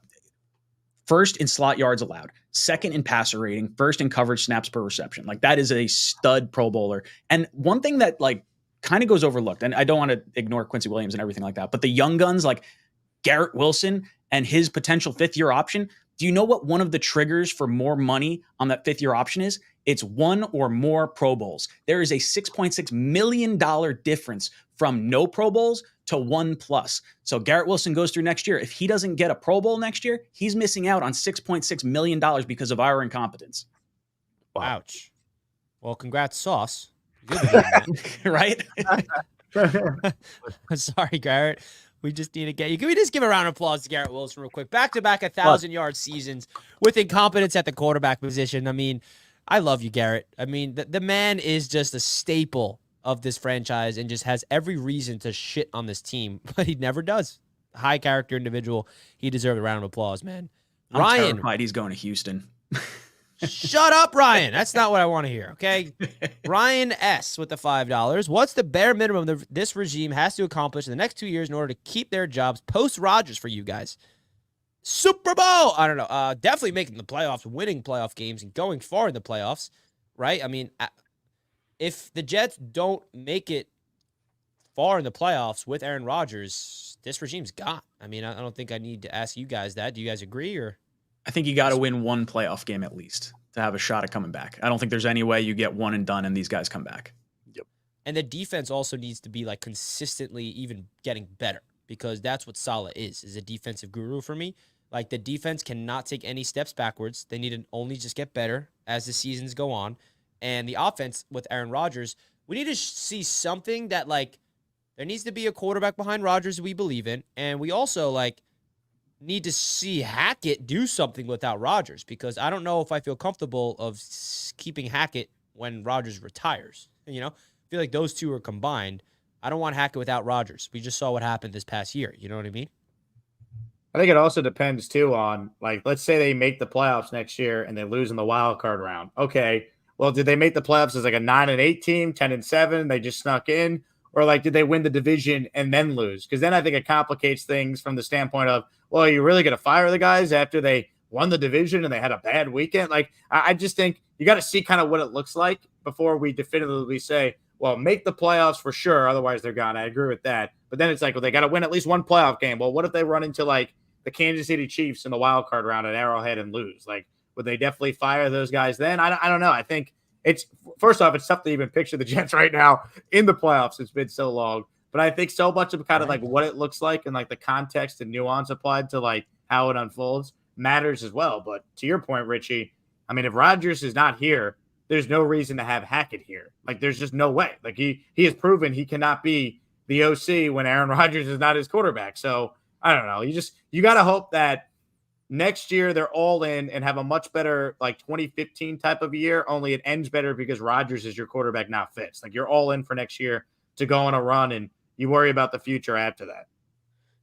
1st in slot yards allowed, 2nd in passer rating, 1st in coverage snaps per reception. Like, that is a stud Pro Bowler. And one thing that, like, kind of goes overlooked, and I don't want to ignore Quincy Williams and everything like that, but the young guns like Garrett Wilson and his potential 5th-year option, do you know what one of the triggers for more money on that 5th-year option is? It's 1 or more Pro Bowls. There is a $6.6 million difference from no Pro Bowls to 1+. So Garrett Wilson goes through next year. If he doesn't get a Pro Bowl next year, he's missing out on $6.6 million because of our incompetence. Wow. Ouch. Well, congrats, Sauce. You're the man, Right? Sorry, Garrett. We just need to get you. Can we just give a round of applause to Garrett Wilson real quick? Back-to-back 1,000-yard seasons with incompetence at the quarterback position. I mean, I love you, Garrett. I mean, the man is just a staple of this franchise and just has every reason to shit on this team, but he never does. High character individual. He deserves a round of applause, man. I'm Ryan, terrified he's going to Houston. shut up, Ryan. That's not what I want to hear, okay? Ryan S. with the $5. What's the bare minimum this regime has to accomplish in the next 2 years in order to keep their jobs post-Rodgers for you guys? Super Bowl! I don't know. Definitely making the playoffs, winning playoff games, and going far in the playoffs, right? I mean, if the Jets don't make it far in the playoffs with Aaron Rodgers, this regime's gone. I mean, I don't think I need to ask you guys that. Do you guys agree, or? I think you got to win 1 playoff game at least to have a shot at coming back. I don't think there's any way you get 1 and done and these guys come back. Yep. And the defense also needs to be like consistently even getting better, because that's what Saleh is a defensive guru for me. Like, the defense cannot take any steps backwards. They need to only just get better as the seasons go on. And the offense with Aaron Rodgers, we need to see something that, like, there needs to be a quarterback behind Rodgers we believe in. And we also, like, need to see Hackett do something without Rodgers, because I don't know if I feel comfortable of keeping Hackett when Rodgers retires. You know, I feel like those two are combined. I don't want Hackett without Rodgers. We just saw what happened this past year. You know what I mean? I think it also depends too on, like, let's say they make the playoffs next year and they lose in the wild card round. Okay, well, did they make the playoffs as like a 9-8 team, 10-7? They just snuck in, or like did they win the division and then lose? Because then I think it complicates things from the standpoint of, well, are you really going to fire the guys after they won the division and they had a bad weekend? Like, I just think you got to see kind of what it looks like before we definitively say, well, make the playoffs for sure, otherwise they're gone. I agree with that. But then it's like, well, they got to win at least 1 playoff game. Well, what if they run into like the Kansas City Chiefs in the wild card round at Arrowhead and lose? Like, would they definitely fire those guys then? I don't know. I think it's, first off, it's tough to even picture the Jets right now in the playoffs. It's been so long. But I think so much of kind of like what it looks like and like the context and nuance applied to like how it unfolds matters as well. But to your point, Richie, I mean, if Rodgers is not here, there's no reason to have Hackett here. Like, there's just no way. Like, he has proven he cannot be the OC when Aaron Rodgers is not his quarterback. So I don't know. You got to hope that next year they're all in and have a much better like 2015 type of year. Only it ends better because Rodgers is your quarterback, not Fitz. Like, you're all in for next year to go on a run, and you worry about the future after that.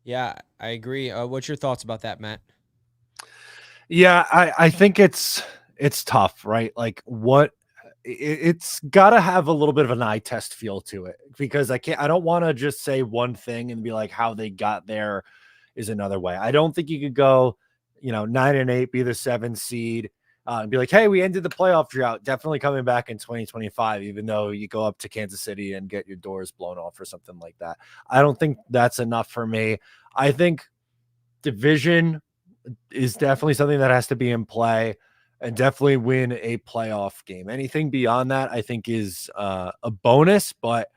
Yeah, I agree. What's your thoughts about that, Matt? Yeah, I think it's tough, right? Like, it's got to have a little bit of an eye test feel to it, because I don't want to just say one thing and be like, how they got there is another way. I don't think you could go, 9-8, be the 7 seed. and be like, hey, we ended the playoff drought. Definitely coming back in 2025, even though you go up to Kansas City and get your doors blown off or something like that. I don't think that's enough for me. I think division is definitely something that has to be in play, and definitely win a playoff game. Anything beyond that, I think, is a bonus. But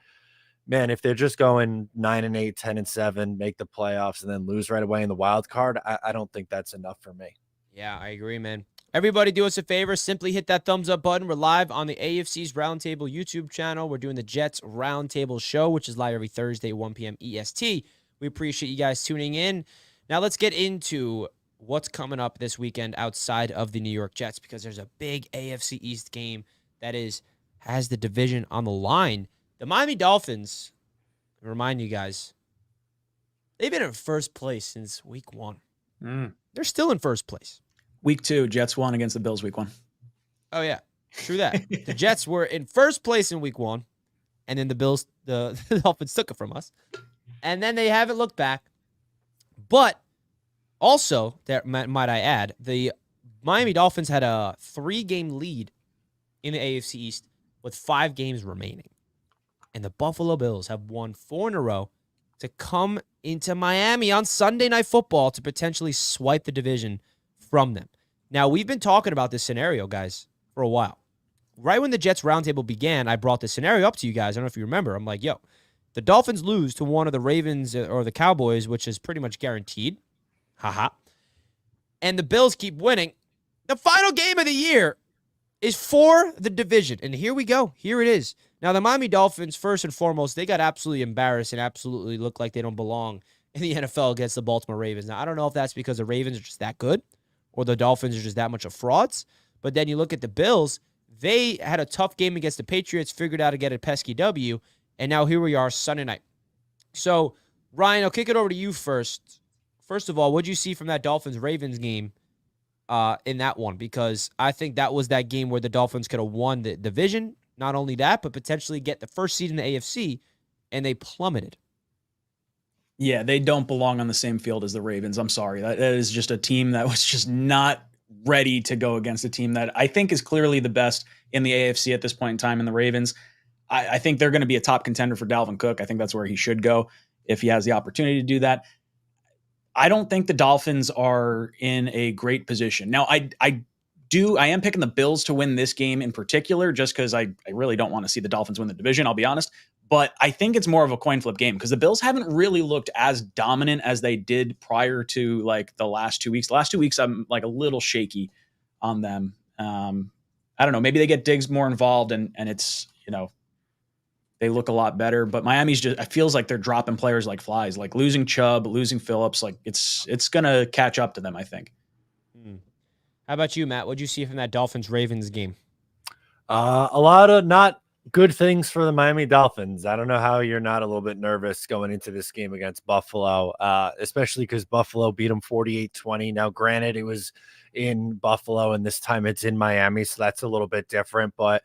man, if they're just going 9-8, 10-7, make the playoffs, and then lose right away in the wild card, I don't think that's enough for me. Yeah, I agree, man. Everybody do us a favor. Simply hit that thumbs up button. We're live on the AFC's Roundtable YouTube channel. We're doing the Jets Roundtable show, which is live every Thursday, 1 p.m. EST. We appreciate you guys tuning in. Now let's get into what's coming up this weekend outside of the New York Jets, because there's a big AFC East game that has the division on the line. The Miami Dolphins, remind you guys, they've been in first place since week 1. They're still in first place. Week 2, Jets won against the Bills week 1. Oh, yeah. True that. The Jets were in first place in week 1, and then the Dolphins took it from us. And then they haven't looked back. But also, might I add, the Miami Dolphins had a 3-game lead in the AFC East with 5 games remaining. And the Buffalo Bills have won 4 in a row to come into Miami on Sunday Night Football to potentially swipe the division from them. Now, we've been talking about this scenario, guys, for a while. Right when the Jets Roundtable began, I brought this scenario up to you guys. I don't know if you remember. I'm like, yo, the Dolphins lose to one of the Ravens or the Cowboys, which is pretty much guaranteed. Haha. And the Bills keep winning. The final game of the year is for the division. And here we go. Here it is. Now, the Miami Dolphins, first and foremost, they got absolutely embarrassed and absolutely look like they don't belong in the NFL against the Baltimore Ravens. Now, I don't know if that's because the Ravens are just that good or the Dolphins are just that much of frauds. But then you look at the Bills, they had a tough game against the Patriots, figured out how to get a pesky W, and now here we are Sunday night. So, Ryan, I'll kick it over to you first. First of all, what did you see from that Dolphins-Ravens game in that one? Because I think that was that game where the Dolphins could have won the division. Not only that, but potentially get the first seed in the AFC, and they plummeted. Yeah, they don't belong on the same field as the Ravens. I'm sorry. That is just a team that was just not ready to go against a team that I think is clearly the best in the AFC at this point in time in the Ravens. I think they're going to be a top contender for Dalvin Cook. I think that's where he should go if he has the opportunity to do that. I don't think the Dolphins are in a great position. Now, I am picking the Bills to win this game in particular, just because I really don't want to see the Dolphins win the division, I'll be honest. But I think it's more of a coin flip game because the Bills haven't really looked as dominant as they did prior to like the last 2 weeks. The last 2 weeks, I'm like a little shaky on them. I don't know. Maybe they get Diggs more involved and it's, they look a lot better. But Miami's it feels like they're dropping players like flies, like losing Chubb, losing Phillips. Like it's going to catch up to them, I think. How about you, Matt? What did you see from that Dolphins-Ravens game? A lot of not good things for the Miami Dolphins. I don't know how you're not a little bit nervous going into this game against Buffalo, especially because Buffalo beat them 48-20. Now, granted, it was in Buffalo, and this time it's in Miami, so that's a little bit different. But,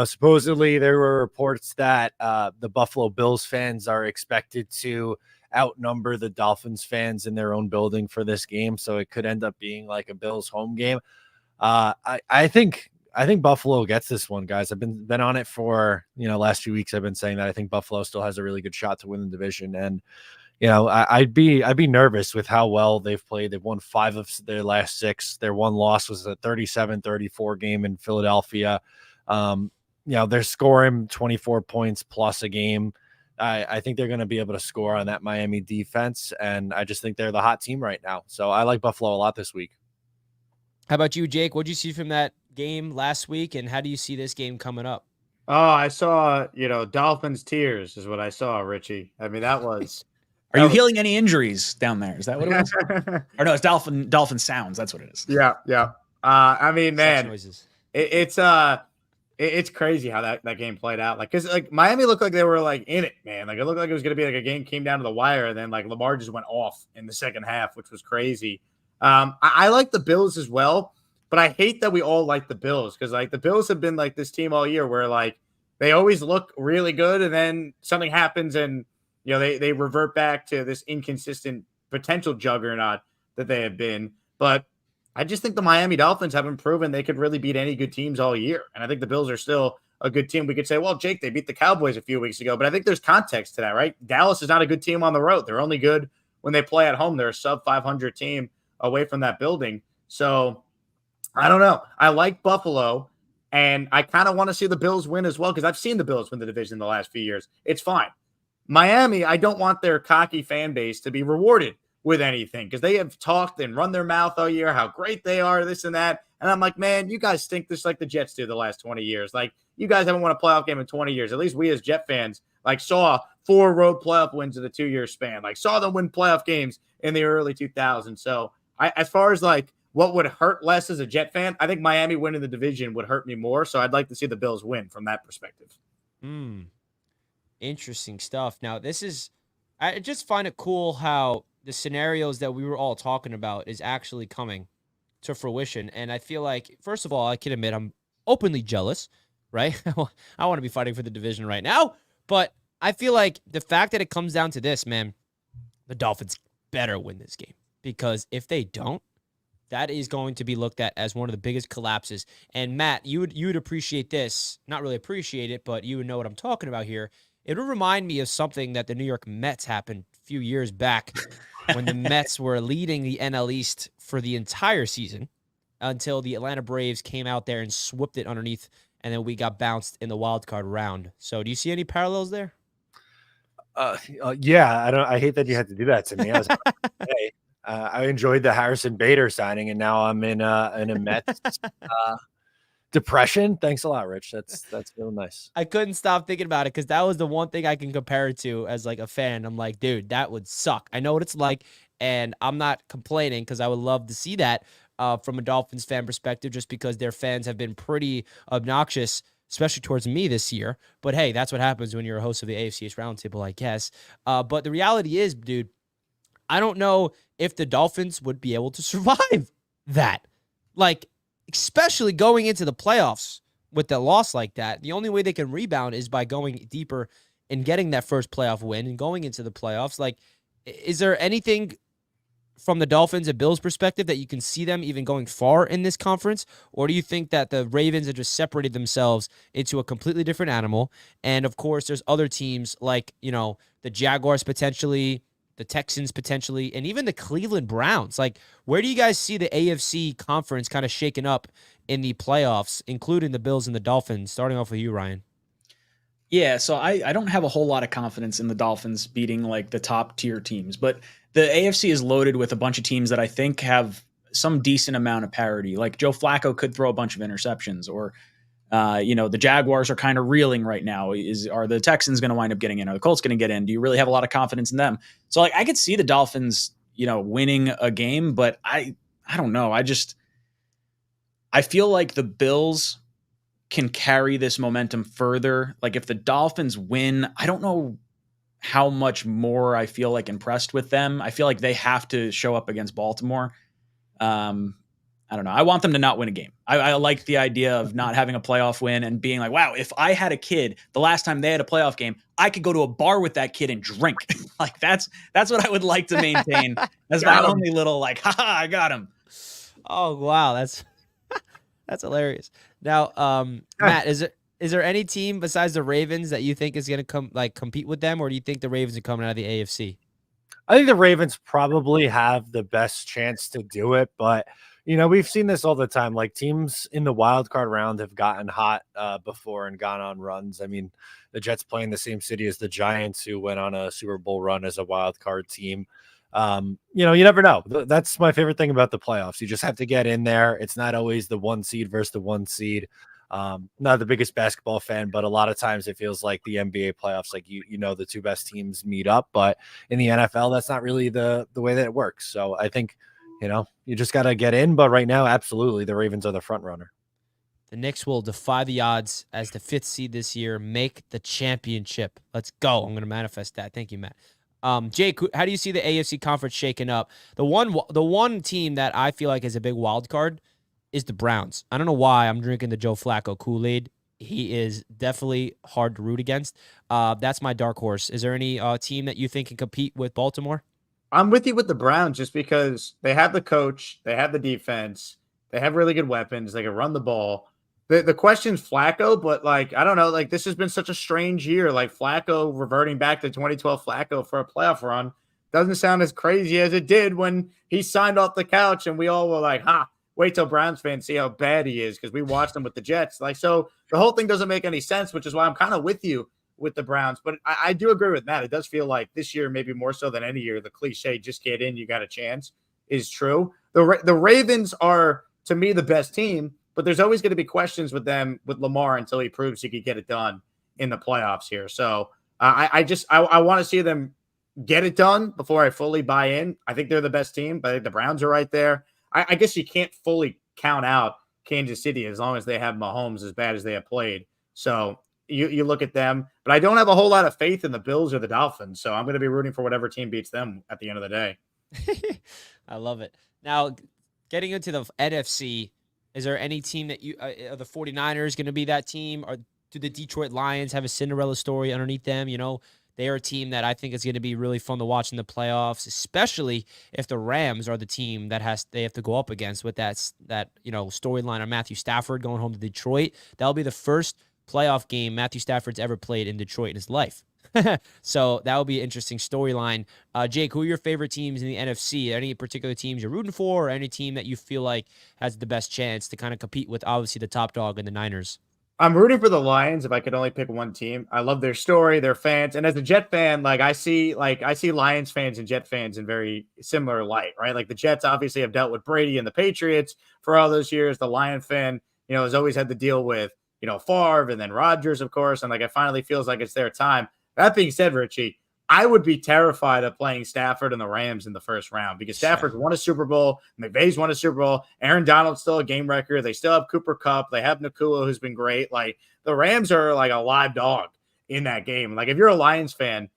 supposedly there were reports that the Buffalo Bills fans are expected to outnumber the Dolphins fans in their own building for this game, so it could end up being like a Bills home game. I think Buffalo gets this one, guys. I've been on it for last few weeks. I've been saying that I think Buffalo still has a really good shot to win the division, and I'd be nervous with how well they've played. They've won 5 of their last 6. Their one loss was a 37-34 game in Philadelphia. They're scoring 24 points plus a game. I think they're going to be able to score on that Miami defense, and I just think they're the hot team right now. So I like Buffalo a lot this week. How about you, Jake? What did you see from that game last week, and how do you see this game coming up? Oh, I saw, Dolphins tears is what I saw, Richie. I mean, that was... Are you healing any injuries down there? Is that what it was? Or no, it's Dolphin sounds. That's what it is. Yeah. I mean, man, it's crazy how that game played out. Like, because Miami looked like they were like in it, man. Like it looked like it was going to be like a game came down to the wire, and then like Lamar just went off in the second half, which was crazy. I like the Bills as well, but I hate that we all like the Bills because like the Bills have been like this team all year where like they always look really good, and then something happens and they revert back to this inconsistent potential juggernaut that they have been. But I just think the Miami Dolphins haven't proven they could really beat any good teams all year. And I think the Bills are still a good team. We could say, well, Jake, they beat the Cowboys a few weeks ago, but I think there's context to that, right? Dallas is not a good team on the road. They're only good when they play at home. They're a sub 500 team away from that building. So I don't know. I like Buffalo, and I kind of want to see the Bills win as well because I've seen the Bills win the division the last few years. It's fine. Miami, I don't want their cocky fan base to be rewarded with anything because they have talked and run their mouth all year how great they are, this and that. And I'm like, man, you guys stink just like the Jets do the last 20 years. Like, you guys haven't won a playoff game in 20 years. At least we as Jet fans, like, saw 4 road playoff wins in a 2-year span. Like, saw them win playoff games in the early 2000s. So, as far as, like, what would hurt less as a Jet fan, I think Miami winning the division would hurt me more. So, I'd like to see the Bills win from that perspective. Interesting stuff. Now, I just find it cool how the scenarios that we were all talking about is actually coming to fruition. And I feel like, first of all, I can admit I'm openly jealous, right? I want to be fighting for the division right now. But I feel like the fact that it comes down to this, man, the Dolphins better win this game. Because if they don't, that is going to be looked at as one of the biggest collapses. And Matt, you would appreciate this. Not really appreciate it, but you would know what I'm talking about here. It would remind me of something that the New York Mets happened a few years back when the Mets were leading the NL East for the entire season until the Atlanta Braves came out there and swept it underneath, and then we got bounced in the wild card round. So do you see any parallels there? Yeah, I hate that you had to do that to me. I enjoyed the Harrison Bader signing, and now I'm in a Mets depression. Thanks a lot, Rich. That's real nice. I couldn't stop thinking about it because that was the one thing I can compare it to as like a fan. I'm like, dude, that would suck. I know what it's like, and I'm not complaining because I would love to see that from a Dolphins fan perspective, just because their fans have been pretty obnoxious, especially towards me this year. But hey, that's what happens when you're a host of the AFC East Roundtable, I guess. But the reality is, dude, I don't know if the Dolphins would be able to survive that. Like, especially going into the playoffs with a loss like that. The only way they can rebound is by going deeper and getting that first playoff win and going into the playoffs. Like, is there anything from the Dolphins and Bills perspective that you can see them even going far in this conference? Or do you think that the Ravens have just separated themselves into a completely different animal? And of course, there's other teams like, the Jaguars potentially, the Texans potentially, and even the Cleveland Browns. Like, where do you guys see the AFC conference kind of shaking up in the playoffs, including the Bills and the Dolphins? Starting off with you, Ryan. Yeah, so I don't have a whole lot of confidence in the Dolphins beating like the top tier teams, but the AFC is loaded with a bunch of teams that I think have some decent amount of parity. Like Joe Flacco could throw a bunch of interceptions, or the Jaguars are kind of reeling right now. Are the Texans going to wind up getting in? Are the Colts going to get in? Do you really have a lot of confidence in them? So like I could see the Dolphins, winning a game, but I don't know. I feel like the Bills can carry this momentum further. Like if the Dolphins win, I don't know how much more I feel like impressed with them. I feel like they have to show up against Baltimore. I don't know. I want them to not win a game. I like the idea of not having a playoff win and being like, wow, if I had a kid the last time they had a playoff game, I could go to a bar with that kid and drink. Like that's what I would like to maintain as my only little like, haha, I got him. Oh, wow. That's hilarious. Now, Matt, is there any team besides the Ravens that you think is going to compete with them, or do you think the Ravens are coming out of the AFC? I think the Ravens probably have the best chance to do it, but we've seen this all the time. Like teams in the wild card round have gotten hot before and gone on runs. I mean, the Jets play in the same city as the Giants, who went on a Super Bowl run as a wild card team. You never know. That's my favorite thing about the playoffs. You just have to get in there. It's not always the 1 seed versus the 1 seed. Not the biggest basketball fan, but a lot of times it feels like the NBA playoffs, like the 2 best teams meet up. But in the NFL, that's not really the way that it works. So I think, you just got to get in. But right now, absolutely, the Ravens are the front runner. The Knicks will defy the odds as the 5th seed this year, make the championship. Let's go. I'm going to manifest that. Thank you, Matt. Jake, how do you see the AFC conference shaking up? The one team that I feel like is a big wild card is the Browns. I don't know why I'm drinking the Joe Flacco Kool-Aid. He is definitely hard to root against. That's my dark horse. Is there any team that you think can compete with Baltimore? I'm with you with the Browns just because they have the coach, they have the defense, they have really good weapons, they can run the ball. The question's Flacco, but like I don't know, like this has been such a strange year. Like Flacco reverting back to 2012 Flacco for a playoff run doesn't sound as crazy as it did when he signed off the couch and we all were like, "Ha, wait till Browns fans see how bad he is," because we watched him with the Jets. Like so the whole thing doesn't make any sense, which is why I'm kind of with you with the Browns. But I do agree with Matt. It does feel like this year, maybe more so than any year, the cliche "just get in, you got a chance" is true. The Ravens are to me the best team, but there's always going to be questions with them with Lamar until he proves he could get it done in the playoffs here. So I want to see them get it done before I fully buy in. I think they're the best team, but I think the Browns are right there. I guess you can't fully count out Kansas City as long as they have Mahomes as bad as they have played. So you look at them, but I don't have a whole lot of faith in the Bills or the Dolphins. So I'm going to be rooting for whatever team beats them at the end of the day. I love it. Now, getting into the NFC, is there any team that are the 49ers going to be that team? Or do the Detroit Lions have a Cinderella story underneath them? You know, they are a team that I think is going to be really fun to watch in the playoffs, especially if the Rams are the team that they have to go up against with that storyline of Matthew Stafford going home to Detroit. That'll be the first playoff game Matthew Stafford's ever played in Detroit in his life. So that will be an interesting storyline. Jake, who are your favorite teams in the NFC? Any particular teams you're rooting for, or any team that you feel like has the best chance to kind of compete with obviously the top dog and the Niners? I'm rooting for the Lions if I could only pick one team. I love their story, their fans, and as a Jet fan, I see Lions fans and Jet fans in very similar light, right? Like the Jets obviously have dealt with Brady and the Patriots for all those years. The Lion fan, has always had to deal with Favre and then Rodgers, of course, and it finally feels like it's their time. That being said, Richie, I would be terrified of playing Stafford and the Rams in the first round because Stafford's won a Super Bowl, McVay's won a Super Bowl, Aaron Donald's still a game record. They still have Cooper Kupp. They have Nakua, who's been great. Like the Rams are like a live dog in that game. Like if you're a Lions fan,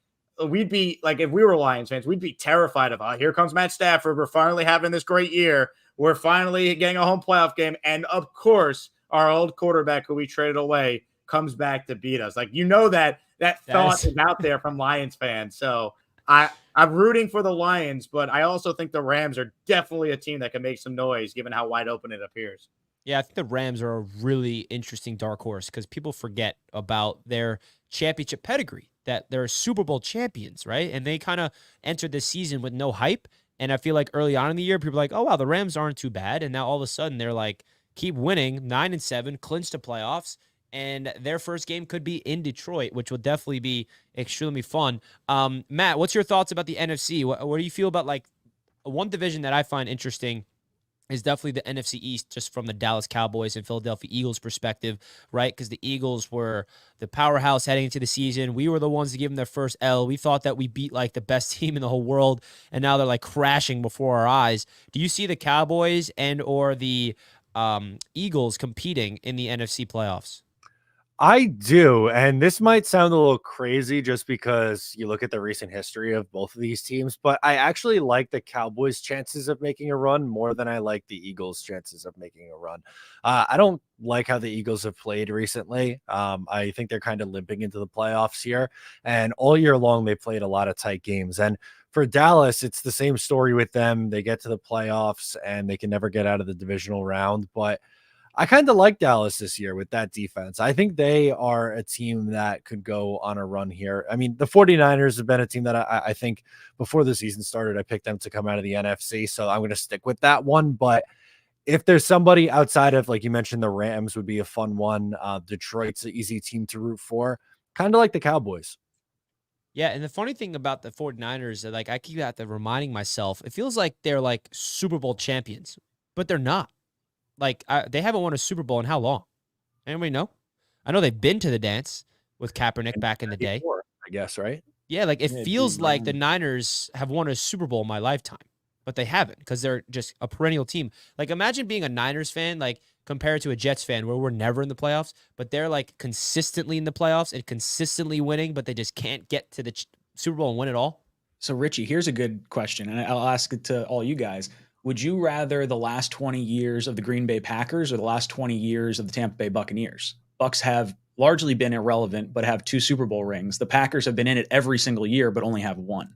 we'd be like, if we were Lions fans, we'd be terrified of, here comes Matt Stafford. We're finally having this great year. We're finally getting a home playoff game. And of course, our old quarterback who we traded away comes back to beat us. Like, that thought is out there from Lions fans. So I'm rooting for the Lions, but I also think the Rams are definitely a team that can make some noise given how wide open it appears. Yeah, I think the Rams are a really interesting dark horse because people forget about their championship pedigree, that they're Super Bowl champions, right? And they kind of entered this season with no hype. And I feel like early on in the year, people are like, oh, wow, the Rams aren't too bad. And now all of a sudden they're like, keep winning, 9-7, clinch the playoffs. And their first game could be in Detroit, which will definitely be extremely fun. Matt, what's your thoughts about the NFC? What do you feel about one division that I find interesting is definitely the NFC East, just from the Dallas Cowboys and Philadelphia Eagles perspective, right? Because the Eagles were the powerhouse heading into the season. We were the ones to give them their first L. We thought that we beat the best team in the whole world, and now they're crashing before our eyes. Do you see the Cowboys and or the Eagles competing in the NFC playoffs? I do, and this might sound a little crazy just because you look at the recent history of both of these teams, but I actually like the Cowboys' chances of making a run more than I like the Eagles' chances of making a run. I don't like how the Eagles have played recently. I think they're kind of limping into the playoffs here, and all year long they played a lot of tight games. And for Dallas, it's the same story with them. They get to the playoffs and they can never get out of the divisional round, but I kind of like Dallas this year with that defense. I think they are a team that could go on a run here. I mean, the 49ers have been a team that I think before the season started, I picked them to come out of the NFC. So I'm going to stick with that one. But if there's somebody outside of, like you mentioned, the Rams would be a fun one. Detroit's an easy team to root for, kind of like the Cowboys. Yeah, and the funny thing about the 49ers, I keep reminding myself, it feels like they're Super Bowl champions, but they're not. They haven't won a Super Bowl in how long? Anybody know? I know they've been to the dance with Kaepernick back in the day. I guess, right? Yeah, it feels like the Niners have won a Super Bowl in my lifetime, but they haven't because they're just a perennial team. Imagine being a Niners fan, compared to a Jets fan where we're never in the playoffs, but they're consistently in the playoffs and consistently winning, but they just can't get to the Super Bowl and win it all. So, Richie, here's a good question, and I'll ask it to all you guys. Would you rather the last 20 years of the Green Bay Packers or the last 20 years of the Tampa Bay Buccaneers? Bucs have largely been irrelevant, but have 2 Super Bowl rings. The Packers have been in it every single year, but only have 1.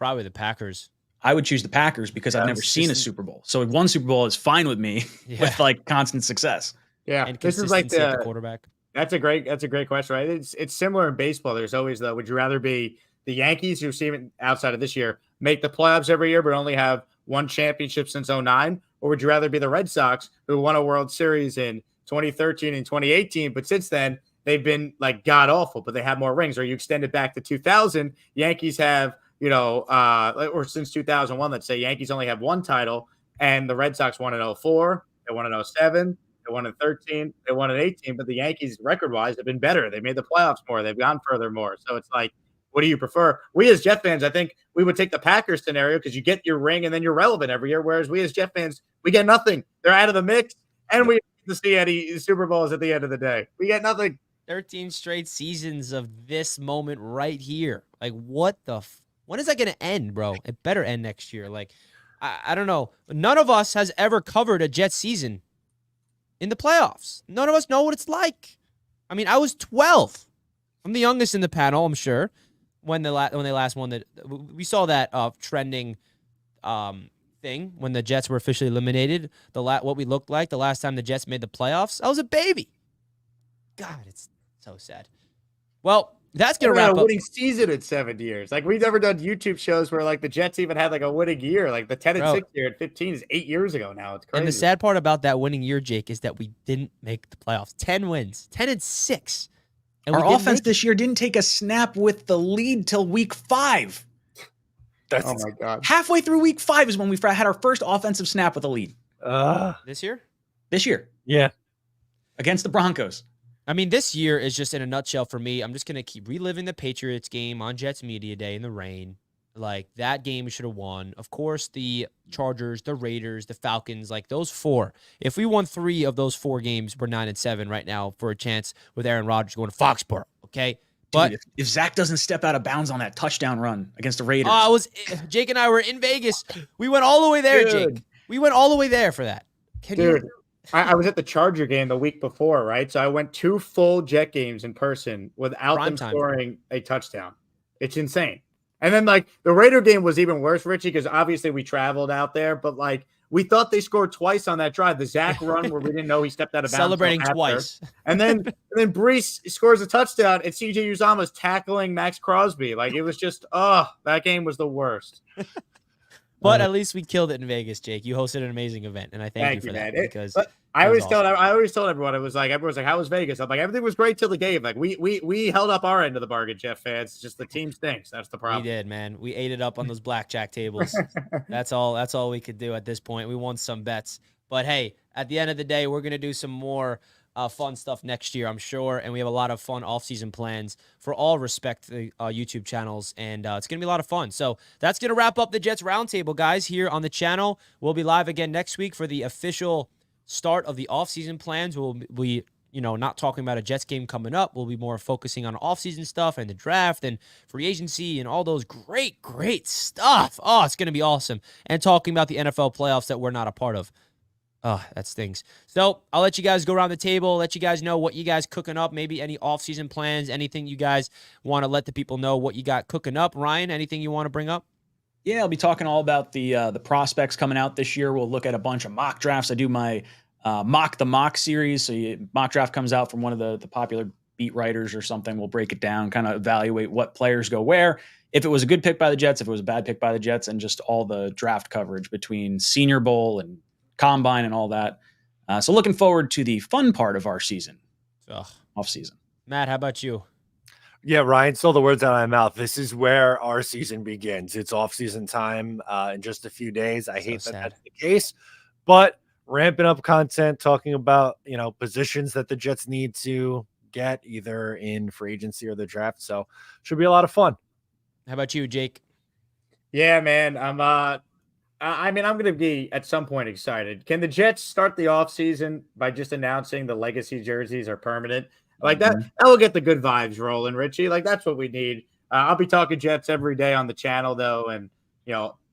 Probably the Packers. I would choose the Packers because I've never seen a Super Bowl. So one Super Bowl is fine with me with like constant success. Yeah, And this is like consistency at the quarterback. That's a great question, right? It's similar in baseball. There's always the would you rather be the Yankees, who seem outside of this year make the playoffs every year but only have one championship since 09, or would you rather be the Red Sox, who won a World Series in 2013 and 2018, but since then they've been like god awful, but they have more rings? Or you extend it back to 2000, Yankees have, or since 2001, let's say Yankees only have one title, and the Red Sox won in 04, they won in 07, they won in 13, they won in 18, but the Yankees record-wise have been better. They made the playoffs more. They've gone further more. So it's like, what do you prefer? We as Jet fans, I think we would take the Packers scenario because you get your ring and then you're relevant every year, whereas we as Jet fans, we get nothing. They're out of the mix, and we get to see any Super Bowls at the end of the day. We get nothing. 13 straight seasons of this moment right here. Like, what the when is that going to end, bro? It better end next year. Like, I don't know. None of us has ever covered a Jet season in the playoffs. None of us know what it's like. I mean, I was 12. I'm the youngest in the panel, I'm sure. When they last won we saw that trending thing when the Jets were officially eliminated. What we looked like the last time the Jets made the playoffs. I was a baby. God, it's so sad. Well, that's gonna wrap up. A winning season in 7 years. Like, we've never done YouTube shows where like the Jets even had like a winning year. Like the 10-6 year at 15 is 8 years ago now. It's crazy. And the sad part about that winning year, Jake, is that we didn't make the playoffs. 10 wins, 10-6. And our offense this year didn't take a snap with the lead till week 5. Oh my God! Halfway through week 5 is when we had our first offensive snap with a lead. This year? This year, yeah, against the Broncos. I mean, this year is just in a nutshell for me. I'm just gonna keep reliving the Patriots game on Jets Media Day in the rain. Like, that game we should have won. Of course, the Chargers, the Raiders, the Falcons, like those 4. If we won 3 of those 4 games, we're 9-7 right now for a chance with Aaron Rodgers going to Foxborough. Okay, but dude, if Zach doesn't step out of bounds on that touchdown run against the Raiders, Jake and I were in Vegas. We went all the way there, Dude. Jake. We went all the way there for that. I was at the Charger game the week before, right? So I went 2 full Jet games in person without them scoring a touchdown. It's insane. And then, like, the Raider game was even worse, Richie, because obviously we traveled out there, but, like, we thought they scored twice on that drive. The Zach run where we didn't know he stepped out of bounds. Celebrating twice. And then Brees scores a touchdown, and CJ Uzomah's tackling Max Crosby. Like, it was just, that game was the worst. But at least we killed it in Vegas, Jake. You hosted an amazing event, and I thank you for that. Because I always told everyone, everyone's like, how was Vegas? I'm like, everything was great till the game. Like, we held up our end of the bargain, Jeff fans. Just the team stinks. That's the problem. We did, man. We ate it up on those blackjack tables. That's all we could do at this point. We won some bets. But hey, at the end of the day, we're gonna do some more fun stuff next year, I'm sure, and we have a lot of fun off-season plans for all respective YouTube channels, and it's going to be a lot of fun. So that's going to wrap up the Jets Roundtable, guys, here on the channel. We'll be live again next week for the official start of the off-season plans. We'll be, not talking about a Jets game coming up. We'll be more focusing on off-season stuff and the draft and free agency and all those great stuff. Oh, it's going to be awesome. And talking about the NFL playoffs that we're not a part of. Oh, that stings. So I'll let you guys go around the table, let you guys know what you guys cooking up, maybe any off-season plans, anything you guys want to let the people know what you got cooking up. Ryan, anything you want to bring up? Yeah, I'll be talking all about the prospects coming out this year. We'll look at a bunch of mock drafts. I do my Mock the Mock series. So mock draft comes out from one of the popular beat writers or something. We'll break it down, kind of evaluate what players go where, if it was a good pick by the Jets, if it was a bad pick by the Jets, and just all the draft coverage between Senior Bowl and Combine and all that. So looking forward to the fun part of our season, off season. Matt, how about you? Yeah, Ryan stole the words out of my mouth. This is where our season begins. It's off season time in just a few days. I hate that that's the case, but ramping up content, talking about, positions that the Jets need to get either in free agency or the draft. So should be a lot of fun. How about you, Jake? Yeah, man. I'm going to be at some point excited. Can the Jets start the offseason by just announcing the legacy jerseys are permanent? Like that will get the good vibes rolling, Richie. Like, that's what we need. I'll be talking Jets every day on the channel, though. And,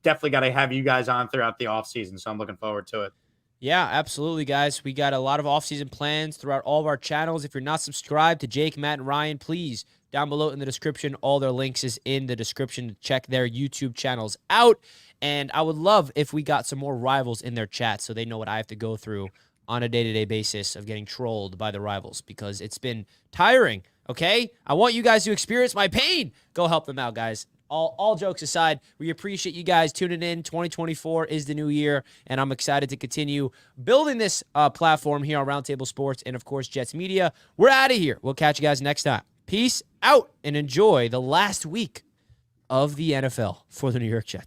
definitely got to have you guys on throughout the offseason. So I'm looking forward to it. Yeah, absolutely, guys. We got a lot of off-season plans throughout all of our channels. If you're not subscribed to Jake, Matt, and Ryan, please down below in the description. All their links is in the description. Check their YouTube channels out. And I would love if we got some more rivals in their chat so they know what I have to go through on a day-to-day basis of getting trolled by the rivals, because it's been tiring, okay? I want you guys to experience my pain. Go help them out, guys. All jokes aside, we appreciate you guys tuning in. 2024 is the new year, and I'm excited to continue building this platform here on Roundtable Sports and, of course, Jets Media. We're out of here. We'll catch you guys next time. Peace out, and enjoy the last week of the NFL for the New York Jets.